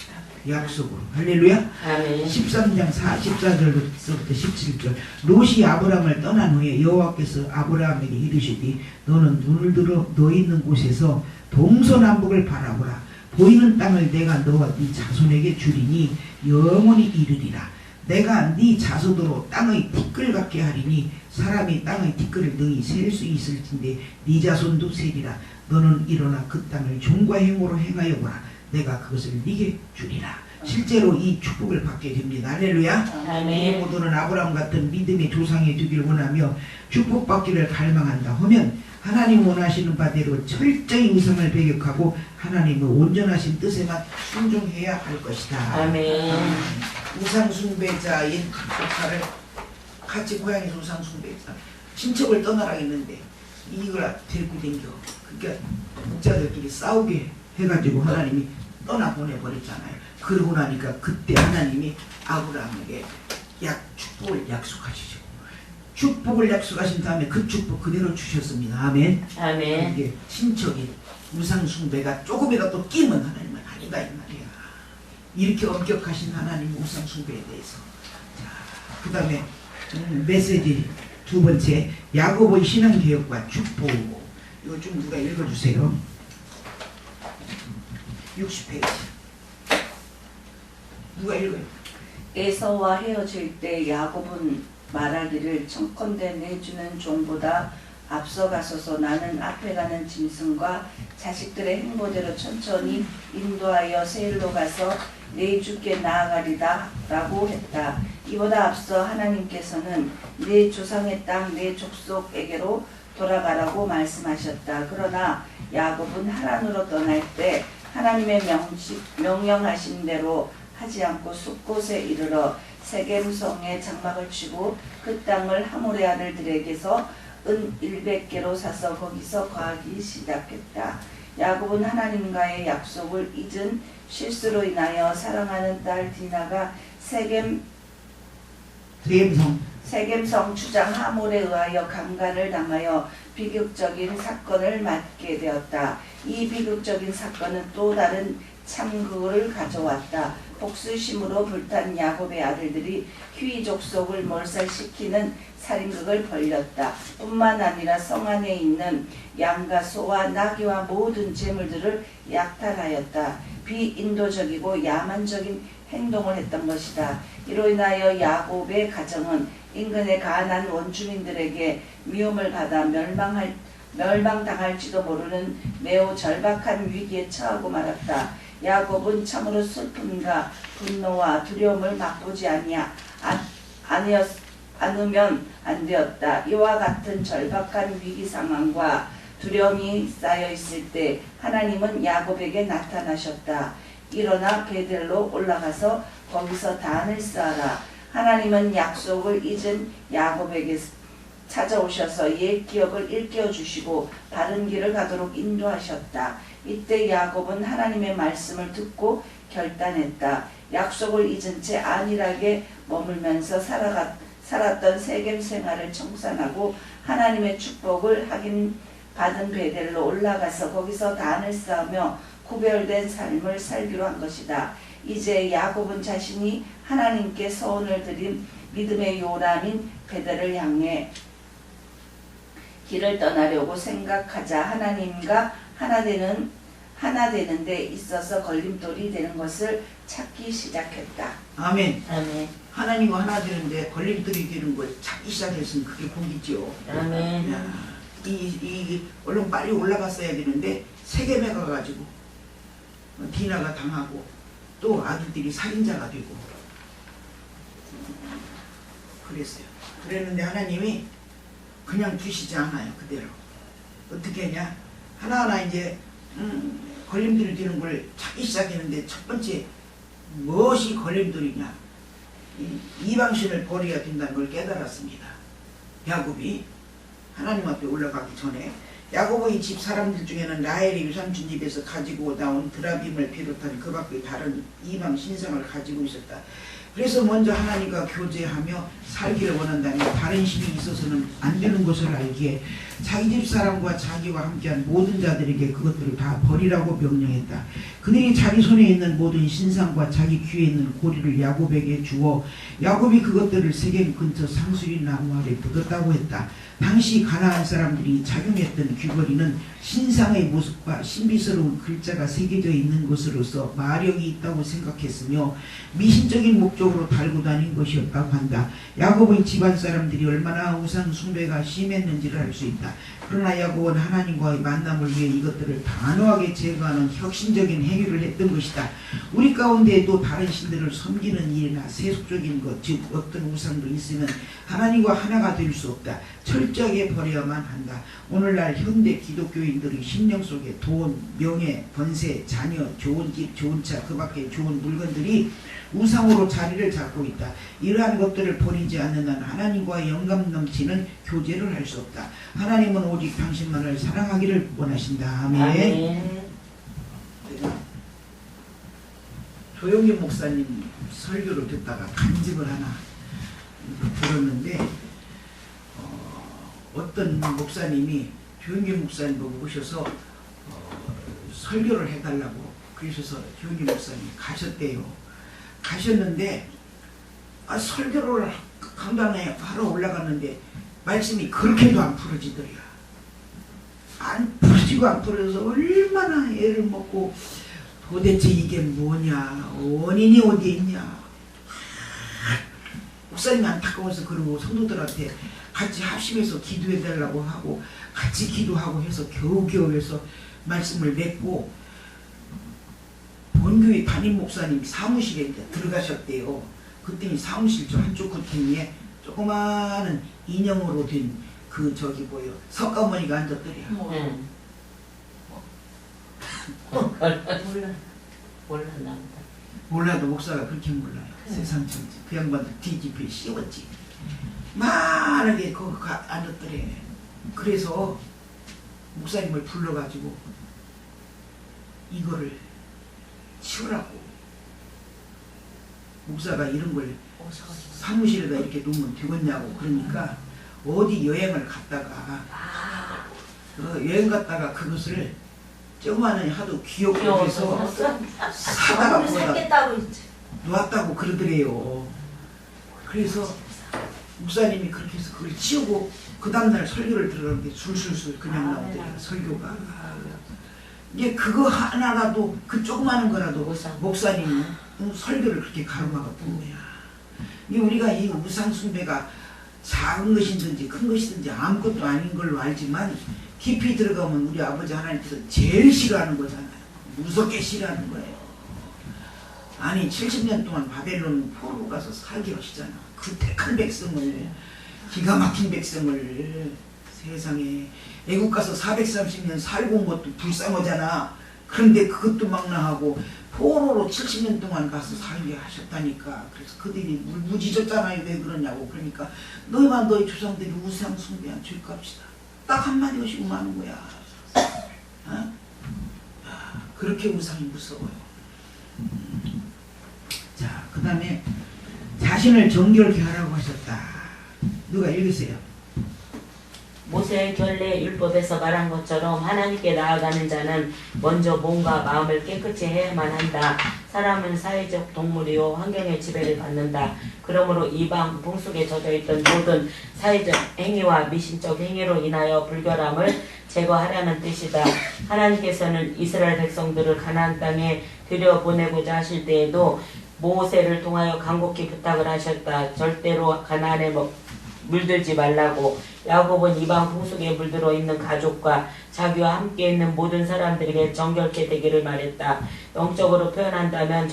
약속으로. 할렐루야. 아멘. 13장 44절부터 17절. 롯이 아브라함을 떠난 후에 여호와께서 아브라함에게 이르시되 너는 눈을 들어 너 있는 곳에서 동서남북을 바라보라. 보이는 땅을 내가 너와 네 자손에게 주리니 영원히 이르리라. 내가 네 자손으로 땅의 티끌 같게 하리니 사람이 땅의 티끌을 능히 셀 수 있을진데 네 자손도 세리라. 너는 일어나 그 땅을 종과 행으로 행하여 보라. 내가 그것을 네게 주리라. 실제로 이 축복을 받게 됩니다. 할렐루야. 아멘. 우리 모두는 아브라함 같은 믿음의 조상이 되길 원하며 축복받기를 갈망한다 하면 하나님 원하시는 바대로 철저히 우상을 배격하고 하나님의 온전하신 뜻에만 순종해야 할 것이다. 아멘. 우상 숭배자인 조카를 같이 고향에서 우상 숭배자 친척을 떠나라 했는데 이걸 데리고 댕겨. 그러니까 목자들끼리 싸우게 해가지고 하나님이 떠나보내버렸잖아요. 그러고 나니까 그때 하나님이 아브라함에게 축복을 약속하시죠. 축복을 약속하신 다음에 그 축복 그대로 주셨습니다. 아멘. 아멘. 이게 친척이 우상숭배가 조금이라도 끼면 하나님은 아니다 이 말이야. 이렇게 엄격하신 하나님 우상숭배에 대해서. 자, 그 다음에 메시지 두 번째, 야고보의 신앙개혁과 축복. 이거 좀 누가 읽어주세요. 60페이지. 누가 읽어요? 에서와 헤어질 때 야곱은 말하기를 청컨대 내주는 종보다 앞서가소서. 나는 앞에 가는 짐승과 자식들의 행보대로 천천히 인도하여 세일로 가서 내 주께 나아가리다 라고 했다. 이보다 앞서 하나님께서는 내 조상의 땅 내 족속에게로 돌아가라고 말씀하셨다. 그러나 야곱은 하란으로 떠날 때 하나님의 명령하신 대로 하지 않고 숲곳에 이르러 세겜성에 장막을 치고 그 땅을 하몰의 아들들에게서 은 100개로 사서 거기서 거하기 시작했다. 야곱은 하나님과의 약속을 잊은 실수로 인하여 사랑하는 딸 디나가 세겜성 주장 하몰에 의하여 강간을 당하여 비극적인 사건을 맞게 되었다. 이 비극적인 사건은 또 다른 참그를 가져왔다. 복수심으로 불탄 야곱의 아들들이 휘 족속을 몰살시키는 살인극을 벌였다. 뿐만 아니라 성 안에 있는 양과 소와 나귀와 모든 재물들을 약탈하였다. 비인도적이고 야만적인 행동을 했던 것이다. 이로 인하여 야곱의 가정은 인근의 가나안 원주민들에게 미움을 받아 멸망당할지도 모르는 매우 절박한 위기에 처하고 말았다. 야곱은 참으로 슬픔과 분노와 두려움을 맛보지 않으면 안 되었다. 이와 같은 절박한 위기 상황과 두려움이 쌓여 있을 때 하나님은 야곱에게 나타나셨다. 일어나 베델로 올라가서 거기서 단을 쌓아라. 하나님은 약속을 잊은 야곱에게 찾아오셔서 옛 기억을 일깨워 주시고 바른 길을 가도록 인도하셨다. 이때 야곱은 하나님의 말씀을 듣고 결단했다. 약속을 잊은 채 안일하게 머물면서 살았던 세겜 생활을 청산하고 하나님의 축복을 받은 베델로 올라가서 거기서 단을 쌓으며 구별된 삶을 살기로 한 것이다. 이제 야곱은 자신이 하나님께 서원을 드린 믿음의 요람인 베델을 향해 길을 떠나려고 생각하자 하나님과 하나 되는 데 있어서 걸림돌이 되는 것을 찾기 시작했다. 아멘. 아멘. 하나님과 하나 되는데 걸림돌이 되는 걸 찾기 시작했으면 그게 복이죠. 아멘. 이 얼른 빨리 올라갔어야 되는데 세겜에 가가지고 디나가 당하고 또 아들들이 살인자가 되고 그랬어요. 그랬는데 하나님이 그냥 두시지 않아요. 그대로. 어떻게 했냐? 하나하나 이제 걸림돌이 되는 걸 찾기 시작했는데 첫 번째 무엇이 걸림돌이냐? 이방신을 버려야 된다는 걸 깨달았습니다. 야곱이 하나님 앞에 올라가기 전에 야곱의 집 사람들 중에는 라헬의 유삼촌 집에서 가지고 나온 드라빔을 비롯한 그 밖의 다른 이방 신상을 가지고 있었다. 그래서 먼저 하나님과 교제하며 살기를 원한다면 다른 신이 있어서는 안 되는 것을 알기에 자기 집 사람과 자기와 함께한 모든 자들에게 그것들을 다 버리라고 명령했다. 그들이 자기 손에 있는 모든 신상과 자기 귀에 있는 고리를 야곱에게 주어 야곱이 그것들을 세겜 근처 상수리 나무 아래 묻었다고 했다. 당시 가나안 사람들이 착용했던 귀걸이는 신상의 모습과 신비스러운 글자가 새겨져 있는 것으로서 마력이 있다고 생각했으며 미신적인 목적으로 달고 다닌 것이었다고 한다. 야곱의 집안 사람들이 얼마나 우상 숭배가 심했는지를 알 수 있다. 그러나 야곱은 하나님과의 만남을 위해 이것들을 단호하게 제거하는 혁신적인 행위를 했던 것이다. 우리 가운데 또 다른 신들을 섬기는 일이나 세속적인 것, 즉 어떤 우상도 있으면 하나님과 하나가 될 수 없다. 철저하게 버려야만 한다. 오늘날 현대 기독교인들의 심령 속에 돈, 명예, 번세, 자녀, 좋은 집, 좋은 차, 그 밖에 좋은 물건들이 우상으로 자리를 잡고 있다. 이러한 것들을 버리지 않는 한 하나님과 영감 넘치는 교제를 할 수 없다. 하나님은 오직 당신만을 사랑하기를 원하신다. 아멘. 아멘. 내가 조영기 목사님 설교를 듣다가 간증을 하나 들었는데 어떤 목사님이 조영기 목사님 보고 오셔서 설교를 해달라고 그러셔서 조영기 목사님 가셨대요. 가셨는데 설교를 강단에 하러 올라갔는데 말씀이 그렇게도 안 풀어지더래요. 안 풀어지고 안 풀어져서 얼마나 애를 먹고 도대체 이게 뭐냐, 원인이 어디에 있냐. 목사님이 안타까워서 그러고 성도들한테 같이 합심해서 기도해달라고 하고 같이 기도하고 해서 겨우겨우 해서 말씀을 맺고 본교회 담임 목사님 사무실에 이제 들어가셨대요. 그때는 사무실 저 한쪽 끝에 조그마한 인형으로 된 그 저기 뭐요 석가모니가 앉았더래요. 몰랐나 보다. 몰라도 목사가 그렇게 몰라요. 세상 천지. 그 양반도 뒤집에 씌웠지. 만하게 거기 앉았더래. 그래서 목사님을 불러가지고 이거를 치우라고. 목사가 이런 걸 사무실에다 이렇게 놓으면 되겠냐고. 그러니까 어디 여행을 갔다가 여행 갔다가 그것을 조그마한 하도 귀엽고 해서 귀여워서 사다가 우리 보다 새끼 따로 있지. 놓았다고 그러더래요. 그래서 목사님이 그렇게 해서 그걸 치우고 그 다음날 설교를 들었는데 술술술 그냥 나오더래요. 설교가. 이게 그거 하나라도 그 조그마한 거라도 우상. 목사님은 설교를 그렇게 가로막아 본 거야. 이 우리가 이 우상 숭배가 작은 것이든지 큰 것이든지 아무것도 아닌 걸로 알지만 깊이 들어가면 우리 아버지 하나님께서 제일 싫어하는 거잖아요. 무섭게 싫어하는 거예요. 아니 70년 동안 바벨론 포로 가서 살게 하시잖아. 그 택한 백성을, 기가 막힌 백성을, 세상에 애국 가서 430년 살고 온 것도 불쌍하잖아. 그런데 그것도 망라하고 포로로 70년 동안 가서 살게 하셨다니까. 그래서 그들이 무지졌잖아요. 왜 그러냐고. 그러니까 너희와 너희 조상들이 우상 숭배한 죄값이다. 딱 한마디 하시고 마는 거야. 어? 그렇게 우상이 무서워요. 자, 그 다음에 자신을 정결케 하라고 하셨다. 누가 읽으세요? 모세의 결례 율법에서 말한 것처럼 하나님께 나아가는 자는 먼저 몸과 마음을 깨끗이 해야만 한다. 사람은 사회적 동물이요 환경의 지배를 받는다. 그러므로 이방 풍속에 젖어있던 모든 사회적 행위와 미신적 행위로 인하여 불결함을 제거하라는 뜻이다. 하나님께서는 이스라엘 백성들을 가나안 땅에 들여보내고자 하실 때에도 모세를 통하여 간곡히 부탁을 하셨다. 절대로 가나안에 물들지 말라고. 야곱은 이방 풍속에 물들어 있는 가족과 자기와 함께 있는 모든 사람들에게 정결케 되기를 말했다. 영적으로 표현한다면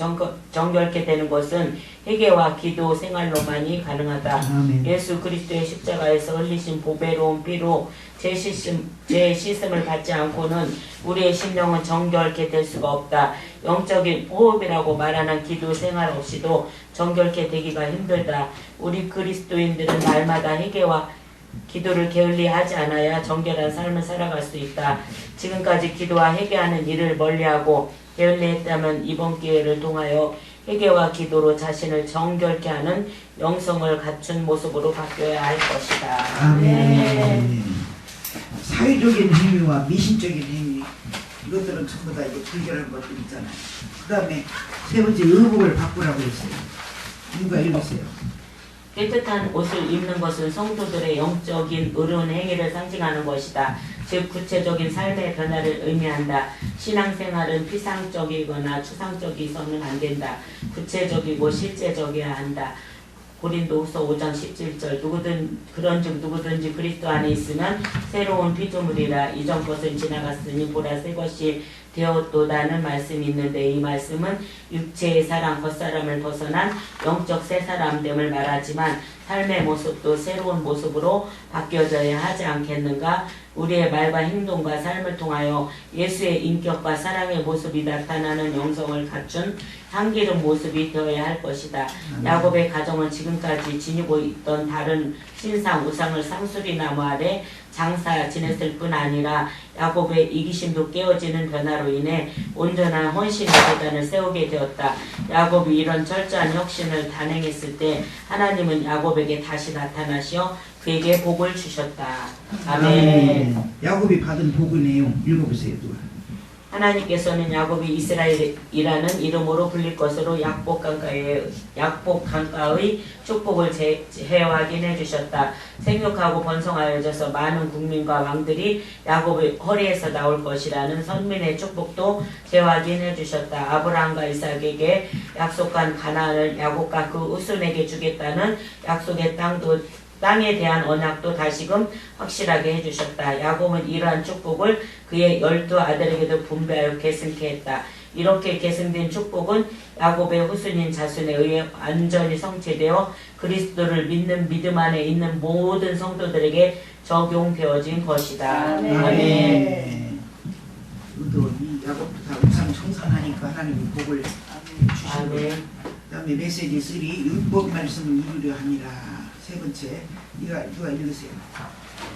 정결케 되는 것은 회개와 기도 생활로만이 가능하다. 아멘. 예수 그리스도의 십자가에서 흘리신 보배로운 피로 제 씻음을 받지 않고는 우리의 심령은 정결케 될 수가 없다. 영적인 호흡이라고 말하는 기도 생활 없이도 정결케 되기가 힘들다. 우리 그리스도인들은 날마다 회개와 기도를 게을리 하지 않아야 정결한 삶을 살아갈 수 있다. 지금까지 기도와 회개하는 일을 멀리하고 게을리 했다면 이번 기회를 통하여 회개와 기도로 자신을 정결케 하는 영성을 갖춘 모습으로 바뀌어야 할 것이다. 아멘. 사회적인 행위와 미신적인 행위, 이것들은 전부 다 이게 불결한 것들 있잖아요. 그 다음에 세 번째 의복을 바꾸라고 했어요. 누가 읽으세요? 깨끗한 옷을 입는 것은 성도들의 영적인 의로운 행위를 상징하는 것이다. 즉 구체적인 삶의 변화를 의미한다. 신앙생활은 피상적이거나 추상적이서는 안 된다. 구체적이고 실제적이어야 한다. 고린도후서 5장 17절 그런즉 누구든지 그리스도 안에 있으면 새로운 피조물이라. 이전 것은 지나갔으니 보라 새 것이 되었도다는 말씀이 있는데, 이 말씀은 육체의 사람 겉사람을 벗어난 영적 새 사람됨을 말하지만 삶의 모습도 새로운 모습으로 바뀌어져야 하지 않겠는가? 우리의 말과 행동과 삶을 통하여 예수의 인격과 사랑의 모습이 나타나는 영성을 갖춘 향기로운 모습이 되어야 할 것이다. 야곱의 가정은 지금까지 지니고 있던 다른 신상 우상을 상수리 나무 아래 장사 지냈을 뿐 아니라 야곱의 이기심도 깨어지는 변화로 인해 온전한 헌신의 재단을 세우게 되었다. 야곱이 이런 철저한 혁신을 단행했을 때 하나님은 야곱에게 다시 나타나시어 그에게 복을 주셨다. 아멘. 야곱이 받은 복의 내용 읽어보세요. 누가? 하나님께서는 야곱이 이스라엘이라는 이름으로 불릴 것으로 약복 강가의 축복을 재확인해 주셨다. 생육하고 번성하여져서 많은 국민과 왕들이 야곱의 허리에서 나올 것이라는 선민의 축복도 재확인해 주셨다. 아브라함과 이삭에게 약속한 가나안을 야곱과 그 후손에게 주겠다는 약속의 땅에 대한 언약도 다시금 확실하게 해주셨다. 야곱은 이러한 축복을 그의 12 아들에게도 분배하여 계승케 했다. 이렇게 계승된 축복은 야곱의 후손인 자손에 의해 완전히 성취되어 그리스도를 믿는 믿음 안에 있는 모든 성도들에게 적용되어진 것이다. 아멘. 또 이 야곱도 다 우상 청산하니까 하나님이 복을 주신 거예요. 그 다음에 메시지 3, 율법 말씀을 이루려 함이라. 세 번째, 누가 읽으세요?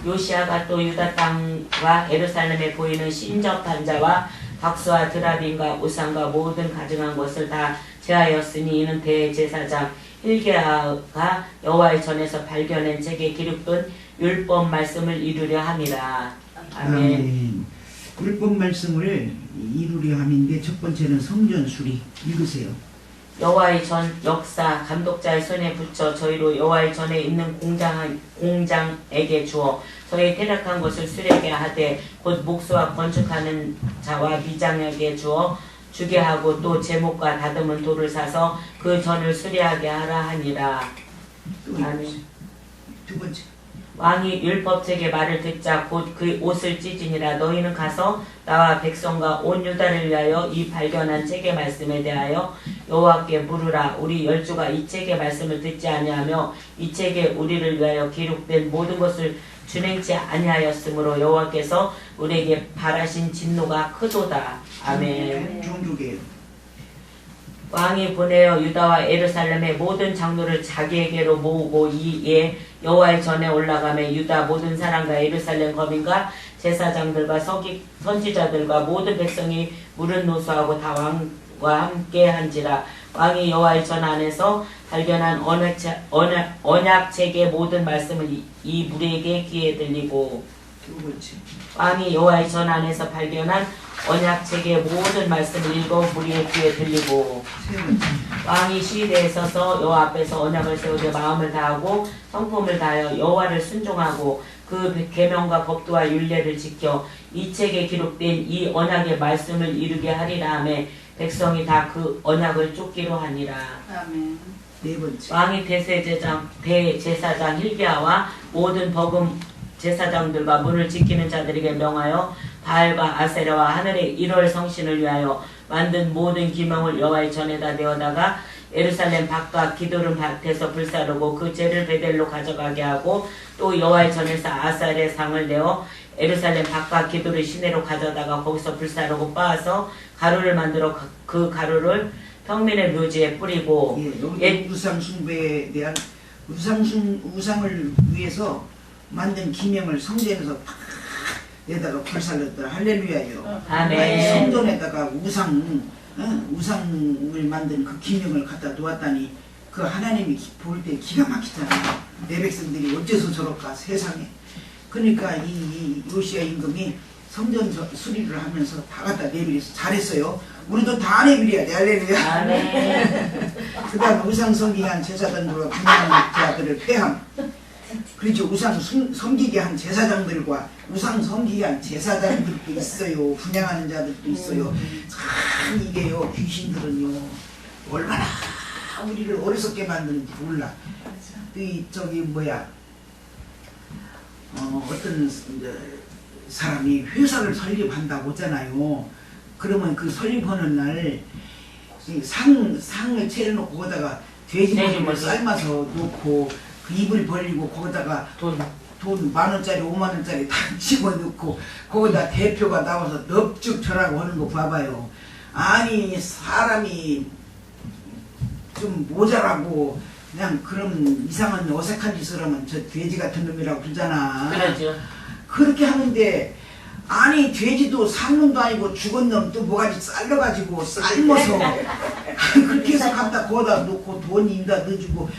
요시아가 또 유다 땅과 예루살렘에 보이는 신접한 자와 박수와 드라빔과 우상과 모든 가증한 것을 다 제하였으니 이는 대제사장 hilge야가 여호와의 전에서 발견한 책에 기록된 율법 말씀을 이루려 함이라. 아멘. 율법 말씀을 이루려 함인데 첫 번째는 성전 수리 읽으세요. 여호와의 전 역사 감독자의 손에 붙여 저희로 여호와의 전에 있는 공장에게 주어 저희 퇴락한 것을 수리하게 하되 곧 목수와 건축하는 자와 미장에게 주어 주게 하고 또 제목과 다듬은 돌을 사서 그 전을 수리하게 하라 하니라. 또 아멘. 읽으세요. 두 번째. 왕이 율법책의 말을 듣자 곧 그 옷을 찢으니라. 너희는 가서 나와 백성과 온 유다를 위하여 이 발견한 책의 말씀에 대하여 여호와께 물으라. 우리 열주가 이 책의 말씀을 듣지 아니하며 이 책에 우리를 위하여 기록된 모든 것을 준행치 아니하였으므로 여호와께서 우리에게 바라신 진노가 크도다. 아멘. 종족이에요. 왕이 보내어 유다와 예루살렘의 모든 장로를 자기에게로 모으고 이에 여호와의 전에 올라가며 유다 모든 사람과 예루살렘 거민과 제사장들과 선지자들과 모든 백성이 무릇 노수하고 다 왕과 함께 한지라. 왕이 여호와의 전 안에서 발견한 언약책의 모든 말씀을 이 무리에게 귀에 들리고 두 번째. 왕이 여호와의 전 안에서 발견한 언약책의 모든 말씀을 읽어 무리의 귀에 들리고 세 번째. 왕이 시대에 서서 여호와 앞에서 언약을 세우되 마음을 다하고 성품을 다하여 여호와를 순종하고 그 계명과 법도와 율례를 지켜 이 책에 기록된 이 언약의 말씀을 이루게 하리라 하며 백성이 다 그 언약을 쫓기로 하니라. 아멘. 네 번째. 왕이 대제사장 hil기야와 모든 버금 제사장들과 문을 지키는 자들에게 명하여 바알과 아세라와 하늘의 1월 성신을 위하여 만든 모든 기명을 여호와의 전에다 내어다가 예루살렘 밖과 기도른 밭에서 불사르고 그 죄를 베델로 가져가게 하고 또 여호와의 전에서 아살의 상을 내어 예루살렘 밖과 기도를 시내로 가져다가 거기서 불사르고 빻아서 가루를 만들어 그 가루를 평민의 묘지에 뿌리고 예, 여기 우상 숭배에 대한 우상을 위해서 만든 기명을 성전에서 팍 내다가 불살렸더라. 할렐루야요. 아멘. 아니, 성전에다가 우상을 만든 그 기명을 갖다 놓았다니 그 하나님이 볼 때 기가 막히잖아요. 내 백성들이 어째서 저럴까 세상에. 그러니까 이 요시야 임금이 성전 수리를 하면서 다 갖다 내버려서 잘했어요. 우리도 다 내버려야 돼. 할렐루야. 아멘. 그 다음 우상 섬기한 제사장들과 분양한 자들을 패함. 그렇죠. 우상 섬기게 한 제사장들과 우상 섬기게 한 제사장들도 있어요. 분양하는 자들도 있어요. 참 이게요. 귀신들은요. 얼마나 우리를 어리석게 만드는지 몰라. 어떤 사람이 회사를 설립한다고 하잖아요. 그러면 그 설립하는 날 상을 차려놓고 거기다가 돼지머리를 삶아서 놓고 그 입을 벌리고 거기다가 돈 10,000원짜리 50,000원짜리 다 집어넣고 거기다 대표가 나와서 넙죽 절하고 하는 거 봐봐요. 아니 사람이 좀 모자라고 그냥 그런 이상한 어색한 짓을 하면 저 돼지 같은 놈이라고 그러잖아. 그러죠. 그렇게 하는데 아니 돼지도 산 놈도 아니고 죽은 놈 또 뭐가지 삶아가지고 삶아서 그렇게 해서 갖다 거기다 놓고 돈 인다 넣어주고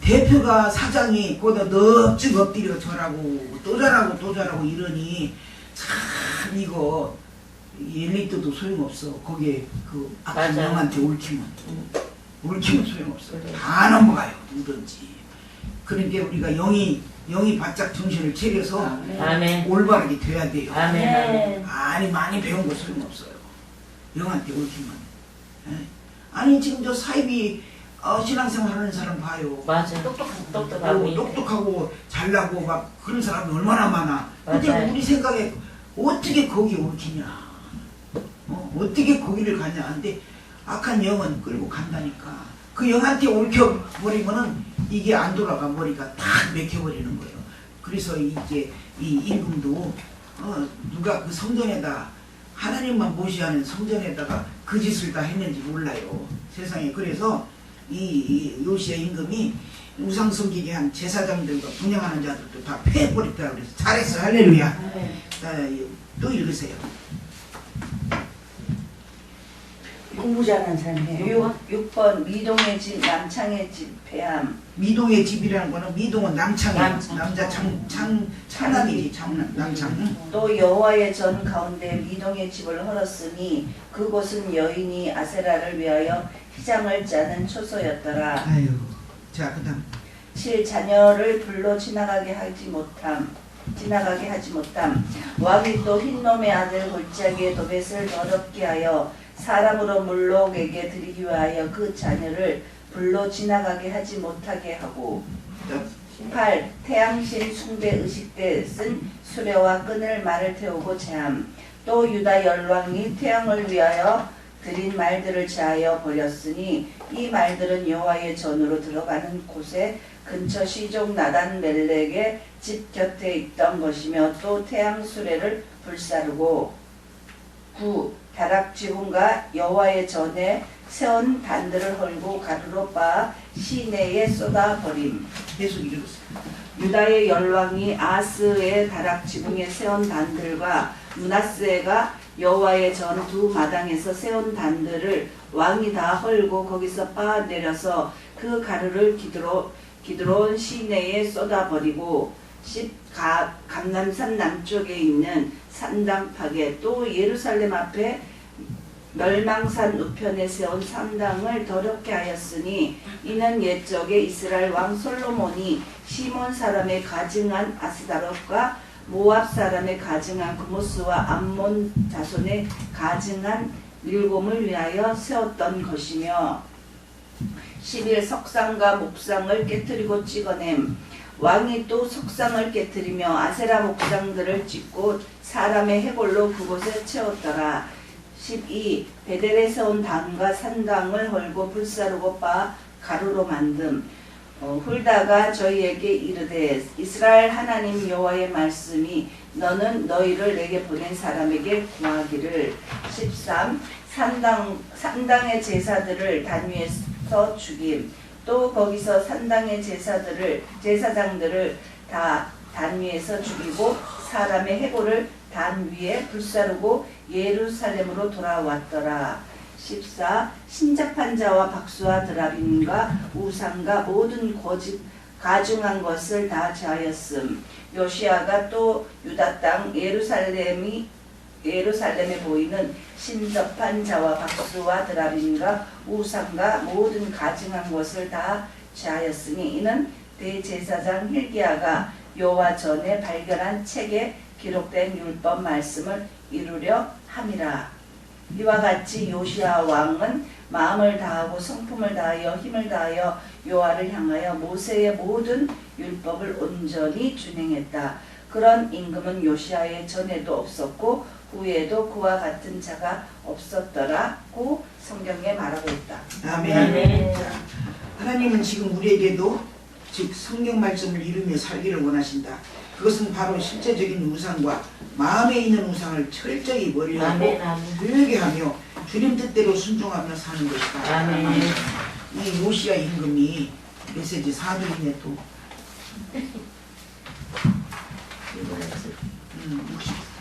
대표가 사장이 거기다 넙죽 엎드려 저라고 또 잘하고 이러니 참 이거 1리터도 소용없어. 거기에 그 악한 맞아요. 영한테 얽히면 소용없어. 다 넘어가요. 누든지. 그러니까 우리가 영이 바짝 정신을 차려서 아멘. 올바르게 돼야 돼요. 아멘. 아니 많이 배운 거 소용없어요. 영한테 얽히면. 예? 아니 지금 저 사입이 신앙생활 하는 사람 봐요. 맞아. 똑똑하고 똑똑하고 잘나고 막 그런 사람이 얼마나 많아. 근데 맞아요. 우리 생각에 어떻게 거기 얽히냐. 어떻게 거기를 가냐. 근데 악한 영은 끌고 간다니까. 그 영한테 얽혀버리면은 이게 안 돌아가. 머리가 탁 맥혀버리는 거예요. 그래서 이제 이 임금도 누가 그 성전에다 하나님만 모시하는 성전에다가 그 짓을 다 했는지 몰라요. 세상에. 그래서 이 요시야 임금이 우상 섬기게 한 제사장들과 분양하는 자들도 다 패해버렸다 그래서 잘했어. 할렐루야. 또 읽으세요. 공부 잘하는 사람이에요. 6번 미동의 집 남창의 집 폐함. 미동의 집이라는 거는 미동은 남창이에요. 남창. 남자 창남이지 남창. 또 여호와의 전 가운데 미동의 집을 헐었으니 그곳은 여인이 아세라를 위하여 휘장을 짜는 초소였더라. 아유, 자 그다음 7. 자녀를 불로 지나가게 하지 못함. 왕이 또 흰놈의 아들 골짜기의 도벳을 더럽게 하여 사람으로 물록에게 드리기 위하여 그 자녀를 불로 지나가게 하지 못하게 하고. 8. 태양신 숭배 의식 때 쓴 수레와 끈을 말을 태우고 제함. 또 유다 열왕이 태양을 위하여 드린 말들을 제하여 버렸으니 이 말들은 여호와의 전으로 들어가는 곳에 근처 시종 나단 멜렉의 집 곁에 있던 것이며 또 태양 수레를 불사르고. 9. 다락지붕과 여호와의 전에 세운 단들을 헐고 가루로 빻아 시내에 쏟아 버림. 계속 읽으세요. 유다의 열왕이 아스의 다락지붕에 세운 단들과 므낫세가 여호와의 전 두 마당에서 세운 단들을 왕이 다 헐고 거기서 빻아 내려서 그 가루를 기드론 시내에 쏟아버리고. 10. 감람산 남쪽에 있는 산당파게 또 예루살렘 앞에 멸망산 우편에 세운 산당을 더럽게 하였으니 이는 옛적에 이스라엘 왕 솔로몬이 시몬 사람의 가증한 아스다롯과 모압 사람의 가증한 그모스와 암몬 자손의 가증한 밀곰을 위하여 세웠던 것이며. 11. 석상과 목상을 깨뜨리고 찍어냄. 왕이 또 석상을 깨뜨리며 아세라 목상들을 찍고 사람의 해골로 그곳에 채웠더라. 12. 베델에 세운 당과 산당을 헐고 불사르고 빻아 가루로 만듦. 훌다가 저희에게 이르되 이스라엘 하나님 여호와의 말씀이 너는 너희를 내게 보낸 사람에게 구하기를. 13. 산당의 제사들을 단 위에서 죽임. 또 거기서 산당의 제사장들을 다 단 위에서 죽이고 사람의 해골을 단 위에 불사르고 예루살렘으로 돌아왔더라. 14. 신잡한 자와 박수와 드라빔과 우상과 모든 가증한 것을 다 제하였음. 요시아가 또 유다 땅 예루살렘에 보이는 신접한 자와 박수와 드라빔과 우상과 모든 가증한 것을 다 제하였으니 이는 대제사장 hil기야가 여호와 전에 발견한 책에 기록된 율법 말씀을 이루려 함이라. 이와 같이 요시야 왕은 마음을 다하고 성품을 다하여 힘을 다하여 여호와를 향하여 모세의 모든 율법을 온전히 준행했다. 그런 임금은 요시야의 전에도 없었고 후에도 그와 같은 자가 없었더라고 성경에 말하고 있다. 아멘. 아멘. 자, 하나님은 지금 우리에게도 즉 성경 말씀을 이루며 살기를 원하신다. 그것은 바로 실제적인 우상과 마음에 있는 우상을 철저히 버리고 아멘, 아멘. 조용히 하며 주님 뜻대로 순종하며 사는 것이다. 아멘. 이 요시야 임금이 메시지 4절이네 또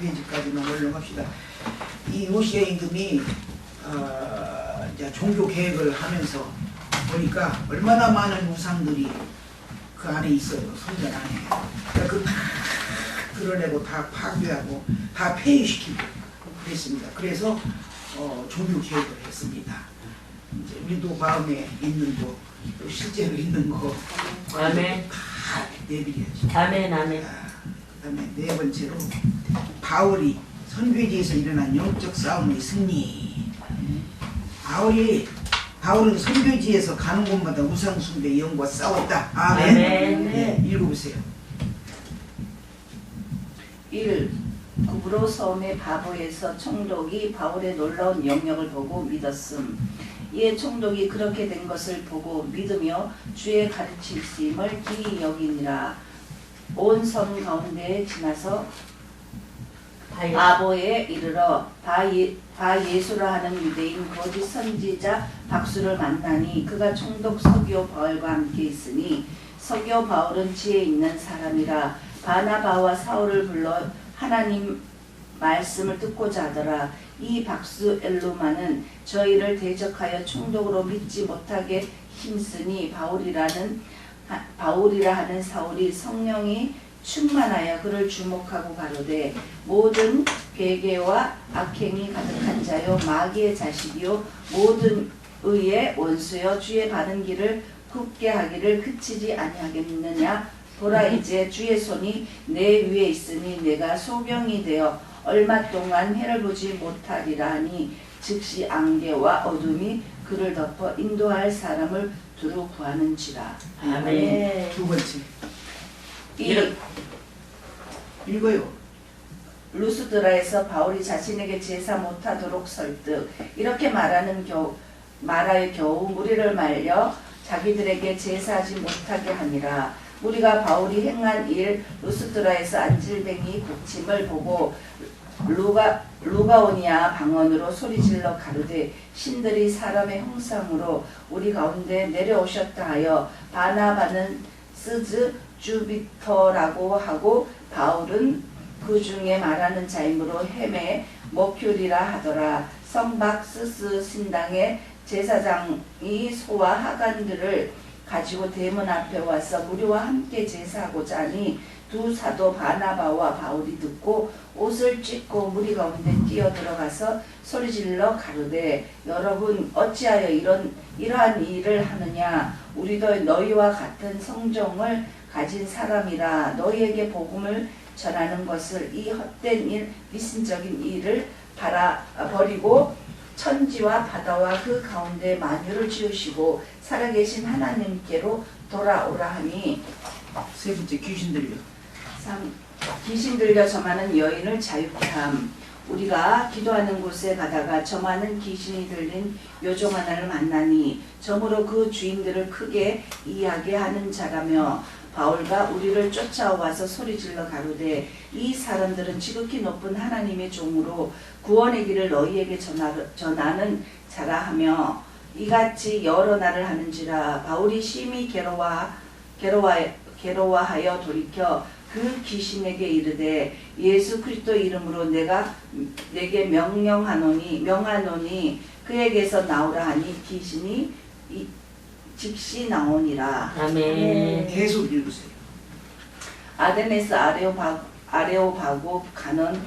60페이지까지만 얼른 합시다. 이 요시야 임금이 이제 종교 개혁을 하면서 보니까 얼마나 많은 우상들이 그 안에 있어요. 성전 안에. 그러니까 다 드러내고 다 파괴하고 다 폐위시키고 그랬습니다. 그래서 종교 개혁을 했습니다. 이제 우리도 마음에 있는 거, 또 실제로 있는 거 아멘. 다 내버려야지. 아멘, 아멘. 그다음에 네 번째로 바울이 선교지에서 일어난 영적 싸움의 승리. 바울은 선교지에서 가는 곳마다 우상 숭배 영과 싸웠다. 아멘. 아멘. 네, 읽어보세요. 1. 구브로 섬의 바보에서 총독이 바울의 놀라운 영역을 보고 믿었음. 이에 총독이 그렇게 된 것을 보고 믿으며 주의 가르치심을 기이 여기니라. 온 섬 가운데에 지나서 바보에 이르러 바예수라 하는 유대인 거짓 선지자 박수를 만나니 그가 총독 서기오 바울과 함께 있으니 서기오 바울은 지혜 있는 사람이라. 바나바와 사울을 불러 하나님을 말씀을 듣고자 하더라. 이 박수엘루마는 저희를 대적하여 충독으로 믿지 못하게 힘쓰니 바울이라 하는 사울이 성령이 충만하여 그를 주목하고 가로되 모든 괴계와 악행이 가득한 자요 마귀의 자식이요 모든 의의 원수여 주의 바른 길을 굽게 하기를 그치지 아니하겠느냐. 보라 이제 주의 손이 내 위에 있으니 내가 소경이 되어 얼마 동안 해를 보지 못하리라 하니 즉시 안개와 어둠이 그를 덮어 인도할 사람을 두루 구하는지라. 아멘. 두 번째 이 읽어요. 루스드라에서 바울이 자신에게 제사 못하도록 설득 이렇게 말하여 겨우 무리를 말려 자기들에게 제사하지 못하게 하니라. 무리가 바울이 행한 일 루스드라에서 안질뱅이 고침을 보고 루가오니아 방언으로 소리질러 가로되 신들이 사람의 형상으로 우리 가운데 내려오셨다 하여 바나바는 스즈 주비터라고 하고 바울은 그 중에 말하는 자이므로 헤매 머큐리라 하더라. 성박스스 신당의 제사장이 소와 하간들을 가지고 대문 앞에 와서 무리와 함께 제사하고자 하니 두 사도 바나바와 바울이 듣고 옷을 찢고 무리 가운데 뛰어들어가서 소리질러 가로되 여러분 어찌하여 이러한 일을 하느냐. 우리도 너희와 같은 성정을 가진 사람이라 너희에게 복음을 전하는 것을 이 헛된 일 미신적인 일을 버리고 천지와 바다와 그 가운데 만유를 지으시고 살아계신 하나님께로 돌아오라 하니. 세 번째 귀신 들려. 3. 귀신 들려 점하는 여인을 자유케 함. 우리가 기도하는 곳에 가다가 점하는 귀신이 들린 요종 하나를 만나니 점으로 그 주인들을 크게 이해하게 하는 자라며 바울과 우리를 쫓아와서 소리질러 가로되 이 사람들은 지극히 높은 하나님의 종으로 구원의 길을 너희에게 전하는 자라 하며 이같이 여러 날을 하는지라. 바울이 심히 괴로워하여 돌이켜 그 귀신에게 이르되 예수 그리스도 이름으로 내가 내게 명하노니 그에게서 나오라 하니 귀신이 즉시 나오니라. 아멘. 계속 읽으세요. 아데네스 아레오바고 가는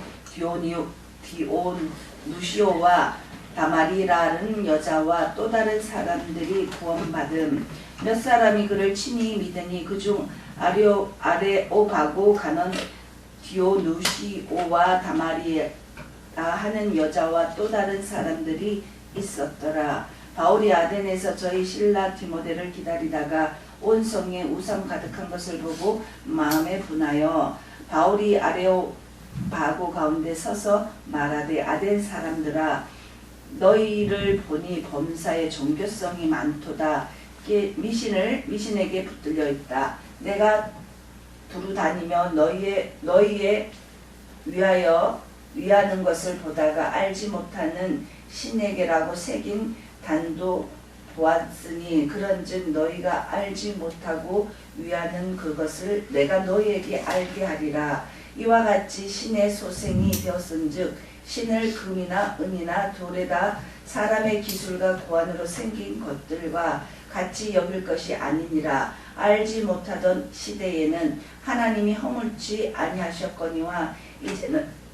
디오누시오와 다마리라는 여자와 또 다른 사람들이 구원받음. 몇 사람이 그를 친히 믿으니 그중 아레오바고 가는 디오누시오와 다마리라 하는 여자와 또 다른 사람들이 있었더라. 바울이 아덴에서 저희 신라 디모데를 기다리다가 온 성에 우상 가득한 것을 보고 마음에 분하여 바울이 아레오바고 가운데 서서 말하되 아덴 사람들아 너희를 보니 범사의 종교성이 많도다. 미신에게 붙들려 있다. 내가 두루 다니며 너희에 위하는 것을 보다가 알지 못하는 신에게라고 새긴 단도 보았으니 그런즉 너희가 알지 못하고 위하는 그것을 내가 너희에게 알게 하리라. 이와 같이 신의 소생이 되었은즉 신을 금이나 은이나 돌에다 사람의 기술과 고안으로 생긴 것들과 같이 여길 것이 아니니라. 알지 못하던 시대에는 하나님이 허물지 아니하셨거니와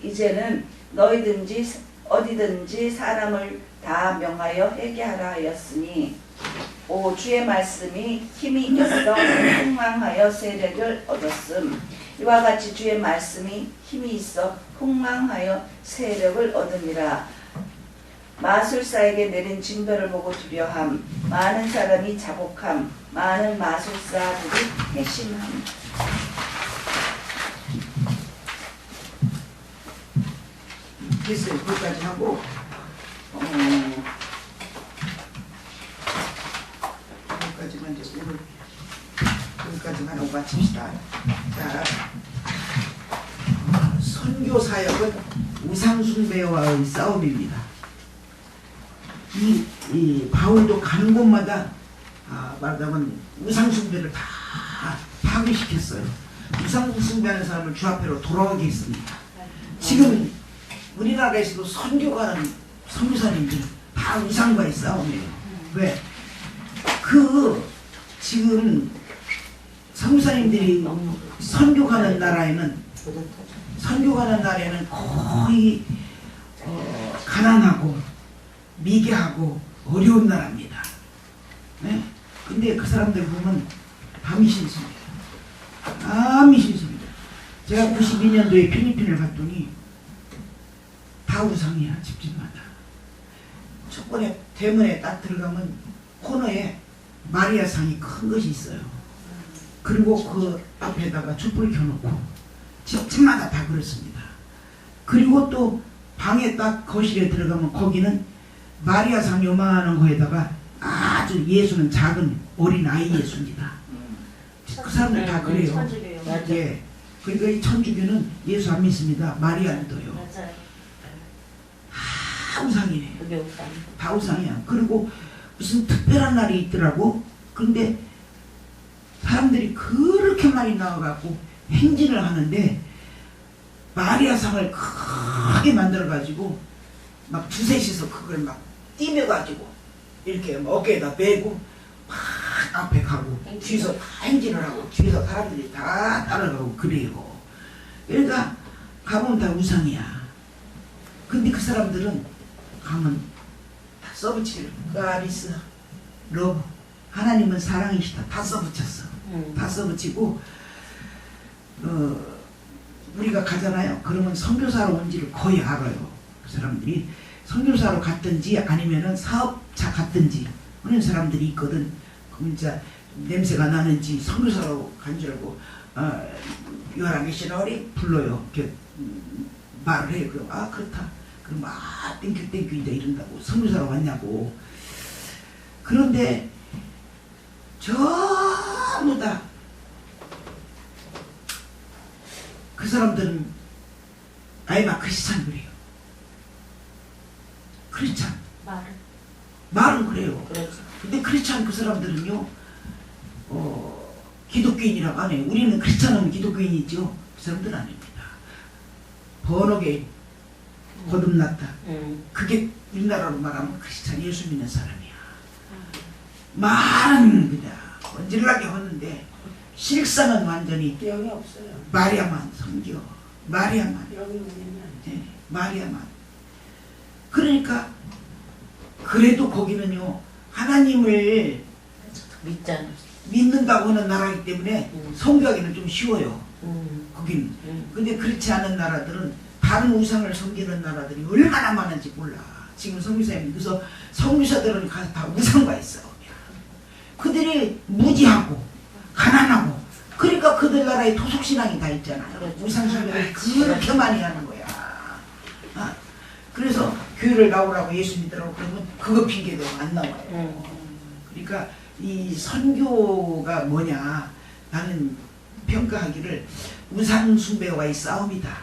이제는 너희든지 어디든지 사람을 다 명하여 회개하라 하였으니 오 주의 말씀이 힘이 있어 흥망하여 세력을 얻었음. 이와 같이 주의 말씀이 힘이 있어 흥망하여 세력을 얻으니라. 마술사에게 내린 징벌을 보고 두려함. 많은 사람이 자복함. 많은 마술사들이 회심함. 됐어요. 거기까지 하고 여기까지만 이제 오늘 여기까지만 하고 마칩시다. 자, 선교 사역은 우상 숭배와의 싸움입니다. 이 바울도 가는 곳마다 말하자면 우상 숭배를 다 파괴시켰어요. 우상 숭배하는 사람을 주 앞으로 돌아오게 했습니다. 지금 우리나라에서도 선교가는 선교사님들 다 우상과의 싸움이에요. 왜? 지금 선교사님들이 선교가는 나라에는 거의 가난하고 미개하고 어려운 나라입니다. 네? 근데 그 사람들 보면 다 미신습니다. 다 미신습니다. 제가 92년도에 필리핀을 갔더니 다 우상이야, 집집마다. 첫 번에 대문에 딱 들어가면 코너에 마리아상이 큰 것이 있어요. 그리고 그 앞에다가 촛불 켜놓고 집집마다 다 그렇습니다. 그리고 또 방에 딱 거실에 들어가면 거기는 마리아상 요만한 거에다가 아주 예수는 작은 어린 아이 예수입니다. 그 사람들 다 그래요. 예. 그러니까 이 천주교는 예수 안 믿습니다. 마리아 믿어요. 맞아요. 다 우상이에요. 그게 우상. 다 우상이야. 그리고 무슨 특별한 날이 있더라고. 그런데 사람들이 그렇게 많이 나와갖고 행진을 하는데 마리아상을 크게 만들어가지고 막 두셋이서 그걸 막 띠며가지고 이렇게 어깨에다 메고 막 앞에 가고 뒤에서 다 행진을 하고 뒤에서 사람들이 다 따라가고 그래요. 그러니까 가보면 다 우상이야. 근데 그 사람들은 가면 다 써붙이려. 가리스, 러브, 하나님은 사랑이시다. 다 써붙였어. 다 써붙이고 우리가 가잖아요. 그러면 선교사로 온지를 거의 알아요. 그 사람들이 선교사로 갔든지 아니면은 사업자 갔든지 그런 사람들이 있거든. 그럼 이제 냄새가 나는지 선교사로 간 줄 알고 요한 미셔너리 불러요. 이렇게 말을 해요. 그럼 아 그렇다. 그럼 아 땡큐 이제 이런다고 선교사로 왔냐고. 그런데 전부 다 그 사람들은 아이마 크리스찬 그래요. 크리스찬. 말은 그래요. 그렇죠. 근데 크리스찬 그 사람들은요, 기독교인이라고 안 해요. 우리는 크리스찬하면 기독교인이죠. 그 사람들은 아닙니다. 번역에 거듭났다. 그게 우리나라로 말하면 크리스찬 예수 믿는 사람이야. 말은 그냥 언질나게 하는데 실상은 완전히 영이 없어요. 마리아만 섬겨. 마리아만. 영이 뭐냐면 네, 마리아만. 그러니까 그래도 거기는요 하나님을 믿잖아. 믿는다고 하는 나라이기 때문에 섬기기는 좀 쉬워요. 거긴. 근데 그렇지 않은 나라들은 다른 우상을 섬기는 나라들이 얼마나 많은지 몰라. 지금 선교사님이 그래서 선교사들은 가서 다 우상과 있어. 그들이 무지하고 가난하고 그러니까 그들 나라에 토속신앙이 다 있잖아요. 우상숭배를 그렇게 많이 하는 거야. 그래서 교회를 나오라고 예수 믿으라고 그러면 그거 핑계도 안 나와요. 그러니까 이 선교가 뭐냐, 나는 평가하기를 우상숭배와의 싸움이다.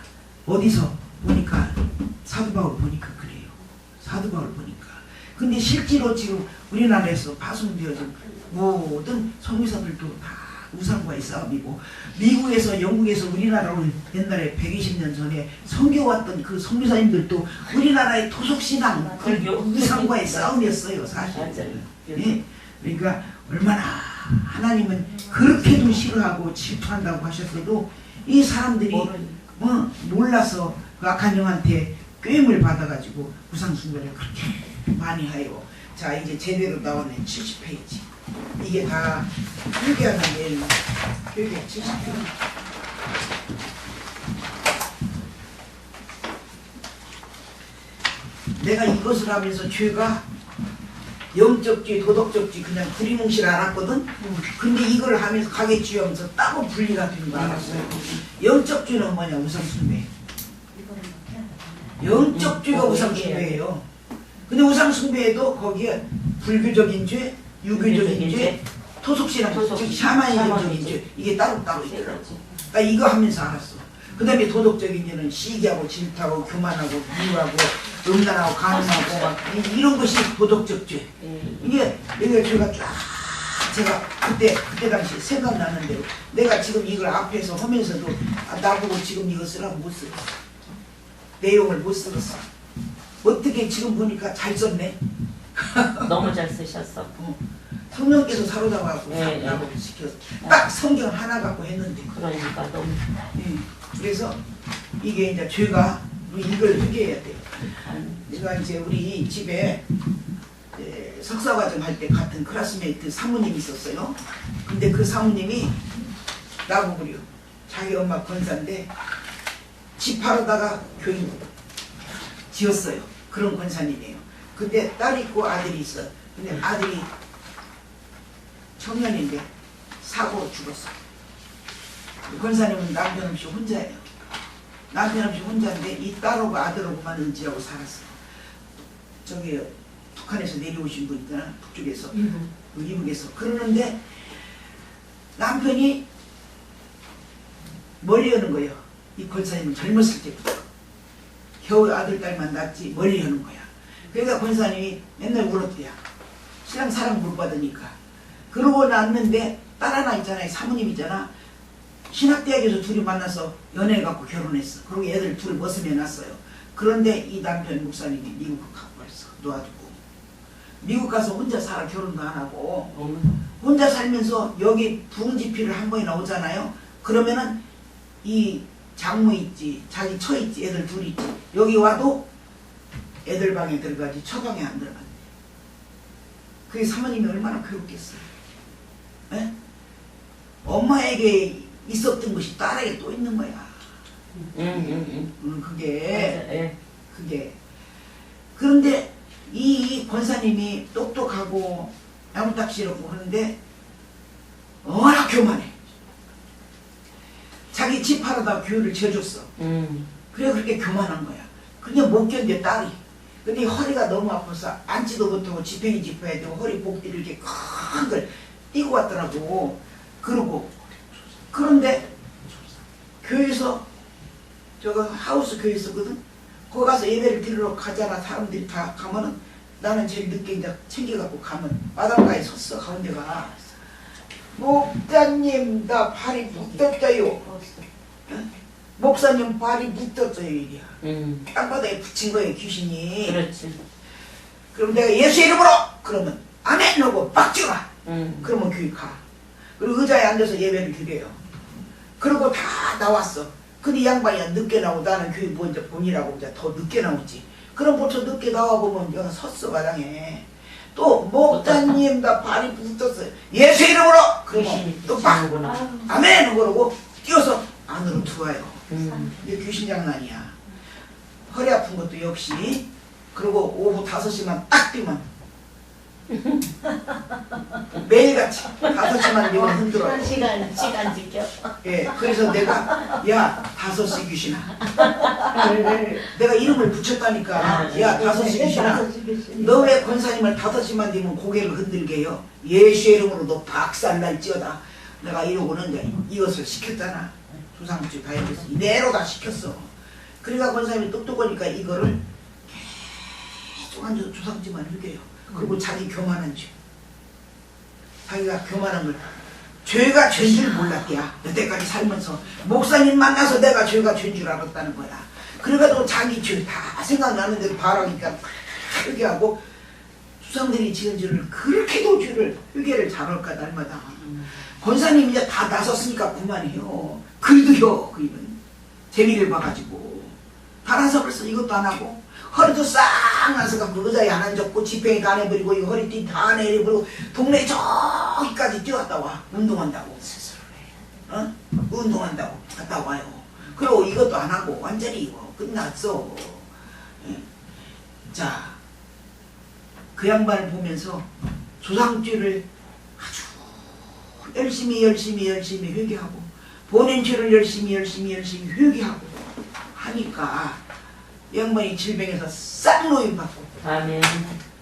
어디서 보니까 사도바울 보니까 그래요. 사도바울 보니까. 근데 실제로 지금 우리나라에서 파송되어진 모든 선교사들도 다 우상과의 싸움이고, 미국에서 영국에서 우리나라로 옛날에 120년 전에 선교왔던 그 선교사님들도 우리나라의 토속신앙 그 우상과의 싸움이었어요, 사실. 예? 그러니까 얼마나 하나님은 그렇게도 싫어하고 질투한다고 하셨어도 이 사람들이 몰라서 그 악한 영한테 꾀임을 받아가지고 우상숭배를 그렇게 많이 해요. 자, 이제 제대로 나왔네. 70페이지. 이게 다 회개하는 내용. 회개 70페이지. 내가 이것을 하면서 죄가 영적 죄, 도덕적 죄 그냥 두리뭉실 알았거든. 근데 이걸 하면서 가게주의 하면서 따로 분리가 되는 거 알았어요. 영적 죄는 뭐냐? 우상숭배. 영적 죄가 우상숭배예요. 근데 우상숭배에도 거기에 불교적인 죄, 유교적인 죄, 토속신앙, 즉 샤머니즘적인 죄, 이게 따로따로 있더라고. 나 이거 하면서 알았어. 그 다음에 도덕적인 죄는 시기하고 질투하고 교만하고 미워하고 음란하고 간음하고 막 이런 것이 도덕적 죄. 이게 제가 쫙 제가 그때 당시 생각나는 대로 내가 지금 이걸 앞에서 하면서도 나보고 지금 이거 쓰라고 못 쓰겠어. 내용을 못 썼어. 어떻게 지금 보니까 잘 썼네. 너무 잘 쓰셨어. 성령께서 사로잡아갖고 예, 예. 나보고 시켰어. 딱 성경 하나 갖고 했는데. 그러니까 너무 그래서 이게 이제 죄가 이걸 회개해야 돼요. 제가 이제 우리 집에 석사과정 할 때 같은 클래스메이트 사모님이 있었어요. 근데 그 사모님이 나보고요. 자기 엄마 권사인데 집하러다가 교인 지었어요. 그런 권사님이에요. 근데 딸 있고 아들이 있어. 근데 아들이 청년인데 사고로 죽었어. 권사님은 남편 없이 혼자예요. 남편 없이 혼자인데 이 딸하고 아들하고만 은지하고 살았어. 저기 북한에서 내려오신 분 있잖아. 북쪽에서. 이북에서. 그러는데 남편이 멀리 하는 거예요. 이 권사님은 젊었을 때부터. 겨우 아들, 딸만 낳지 멀리 하는 거야. 그러니까 권사님이 맨날 울었대요. 신랑 사랑 못 받으니까. 그러고 났는데 딸 하나 있잖아요. 사모님 있잖아. 신학대학에서 둘이 만나서 연애해갖고 결혼했어. 그리고 애들 둘을 머슴해 놨어요. 그런데 이 남편 목사님이 미국을 갖고 갔어. 놓아두고. 미국 가서 혼자 살아. 결혼도 안 하고. 혼자 살면서 여기 부흥 집회를 한 번이나 오잖아요. 그러면은 이 장모 있지, 자기 처 있지, 애들 둘 있지. 여기 와도 애들 방에 들어가지 처방에 안 들어간대. 그게 사모님이 얼마나 괴롭겠어요. 에? 엄마에게 있었던 것이 딸에게 또 있는 거야. 그게 그런데 이 권사님이 똑똑하고 야무딱지럽고 그런데 워낙 교만해. 자기 집 하러다 교회를 지어줬어. 그래 그렇게 교만한 거야. 그냥 못 견뎌 딸이. 근데 허리가 너무 아파서 앉지도 못하고 지팽이 짚어야 되고 허리 복디를 이렇게 큰 걸 띄고 왔더라고. 그러고 그런데 교회에서 저거 하우스 교회 있었거든. 거기 가서 예배를 드리러 가잖아. 사람들이 다 가면은 나는 제일 늦게 이제 챙겨갖고 가면 바닷가에 섰어. 가운데가 목사님 나 발이 묶였어요. 목사님 발이 묶였어요 이래야. 땅바닥에 붙인 거예요 귀신이. 그렇지. 그럼 내가 예수 이름으로 그러면 아멘 하고 빡 찍어라. 그러면 교회 가. 그리고 의자에 앉아서 예배를 드려요. 그리고 다 나왔어. 근데 이 양반이 늦게 나오고 나는 교회 먼저 보니라고 이제 더 늦게 나오지. 그럼 벌써 늦게 나와보면 내가 섰어 마당에. 또 목사님 나 발이 붙었어요. 예수 이름으로 그러면 또 빡 아멘 그러고 뛰어서 안으로 들어와요. 이게 귀신 장난이야. 허리 아픈 것도 역시. 그리고 오후 5시만 딱 뛰면 매일같이 5시만 뛰면 흔들어요. 시간 지켜. 예, 그래서 내가 야 5시 귀신아 내가 이름을 붙였다니까. 야 5시 귀신아 너 왜 권사님을 5시만 되면 고개를 흔들게 해요? 예수의 이름으로 너 박살날지어다. 내가 이러고는 이제 이것을 시켰잖아. 조상주 다이어트에서 이대로 다 시켰어. 그러니까 권사님이 똑똑하니까 이거를 계속 앉아서 조상주만 흘겨요. 그리고 자기 교만한 죄. 자기가 교만한 걸 죄가 죄인 줄 몰랐대야. 여태까지 살면서 목사님 만나서 내가 죄가 죄인 줄 알았다는 거야. 그래가지고 자기 죄 다 생각나는 대로 바라니까 그렇게 하고 수상들이 지은 죄를 그렇게도 죄를 회개를 잘할까 날마다. 권사님 이제 다 나섰으니까 그만해요. 글도요. 그이는 재미를 봐가지고 다 나서 벌써 이것도 안 하고 허리도 싹 나서 갖고 의자에 안 앉았고 지팽이 다 내버리고 이 허리띠 다 내버리고 동네 저기까지 뛰어갔다 와. 운동한다고 스스로 해. 어? 운동한다고 갔다 와요. 그리고 이것도 안 하고 완전히 이거 끝났어. 예. 자, 그 양반을 보면서 조상죄를 아주 열심히 회개하고 본인 죄를 열심히 회개하고 하니까 이 양반이 질병에서 싹 노인받고. 아멘.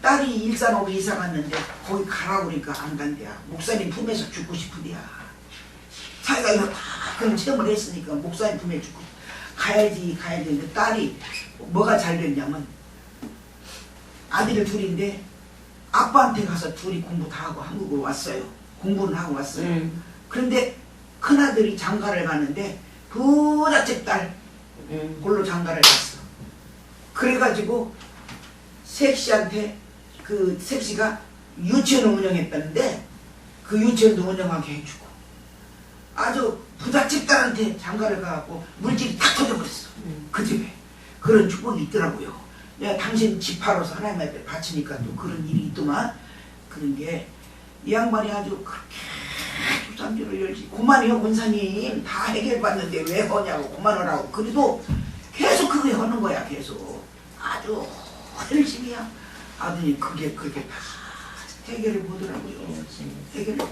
딸이 일산으로 이사 갔는데 거기 가라고 그러니까 안 간대야. 목사님 품에서 죽고 싶은데야. 자기가 이거 다 그런 체험을 했으니까 목사님 품에 죽고 가야지 근데 딸이 뭐가 잘 됐냐면 아들이 둘인데 아빠한테 가서 둘이 공부 다 하고 한국으로 왔어요. 공부는 하고 왔어요. 그런데 큰아들이 장가를 가는데 부잣집 딸 골로 장가를 갔어. 그래가지고 색시한테 그 색시가 유치원을 운영했다는데 그 유치원도 운영하게 해주고 아주 부잣집딸한테 장가를 가고 물질이 다 터져버렸어. 그 집에. 그런 축복이 있더라고요. 야, 당신 집 팔아서 하나님 앞에 바치니까 또 그런 일이 있더만. 그런 게 이 양반이 아주 그렇게 조상주를 열지. 그만이요 권사님 다 해결받는데 왜 하냐고 그만하라고. 그래도 계속 그게 하는 거야. 계속 아주 열심히야. 아드님 그게 다 해결을 보더라고요. 해결을 봐.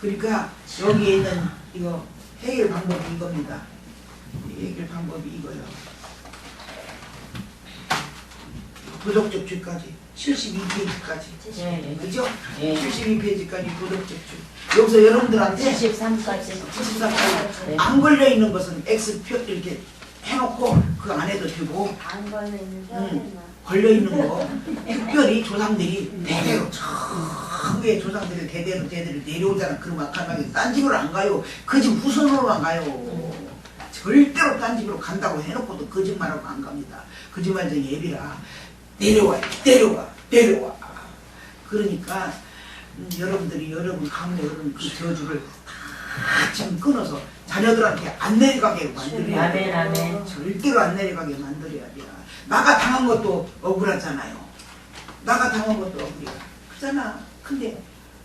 그러니까 여기에 있는 이거 해결 방법이 이겁니다. 해결 방법이 이거요. 부덕적 주까지 72페이지까지. 네. 그죠? 네. 72페이지까지 부덕적 주. 여기서 여러분들한테 73까지. 73까지 안 걸려 있는 것은 X표 이렇게 해놓고 그 안에도 되고 안 걸리는 걸려 있는 거 특별히 조상들이 대대로 저 위에 조상들이 대대로 내려오잖아. 그럼 아까만 딴 집으로 안 가요. 그 집 후손으로만 가요. 절대로 딴 집으로 간다고 해놓고도 거짓말하고 안 갑니다. 거짓말쟁이 예비라 내려와. 그러니까 여러분들이 여러분 가운데 여러분 그 저주를 다 지금 끊어서 자녀들한테 안 내려가게 만들어야 돼. 아멘. 절대로 안 내려가게 만들어야 돼. 나가 당한 것도 억울하잖아요. 나가 당한 것도 억울해. 그잖아. 근데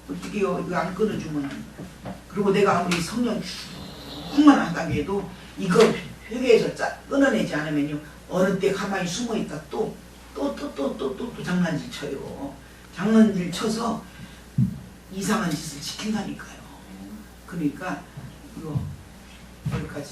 어떻게요? 이거 안 끊어주면. 그리고 내가 아무리 성령 충만 한다고 해도 이거 회개해서 끊어내지 않으면요. 어느 때 가만히 숨어있다 또 장난질 쳐요. 장난질 쳐서 이상한 짓을 시킨다니까요. 그러니까 이거 여기까지.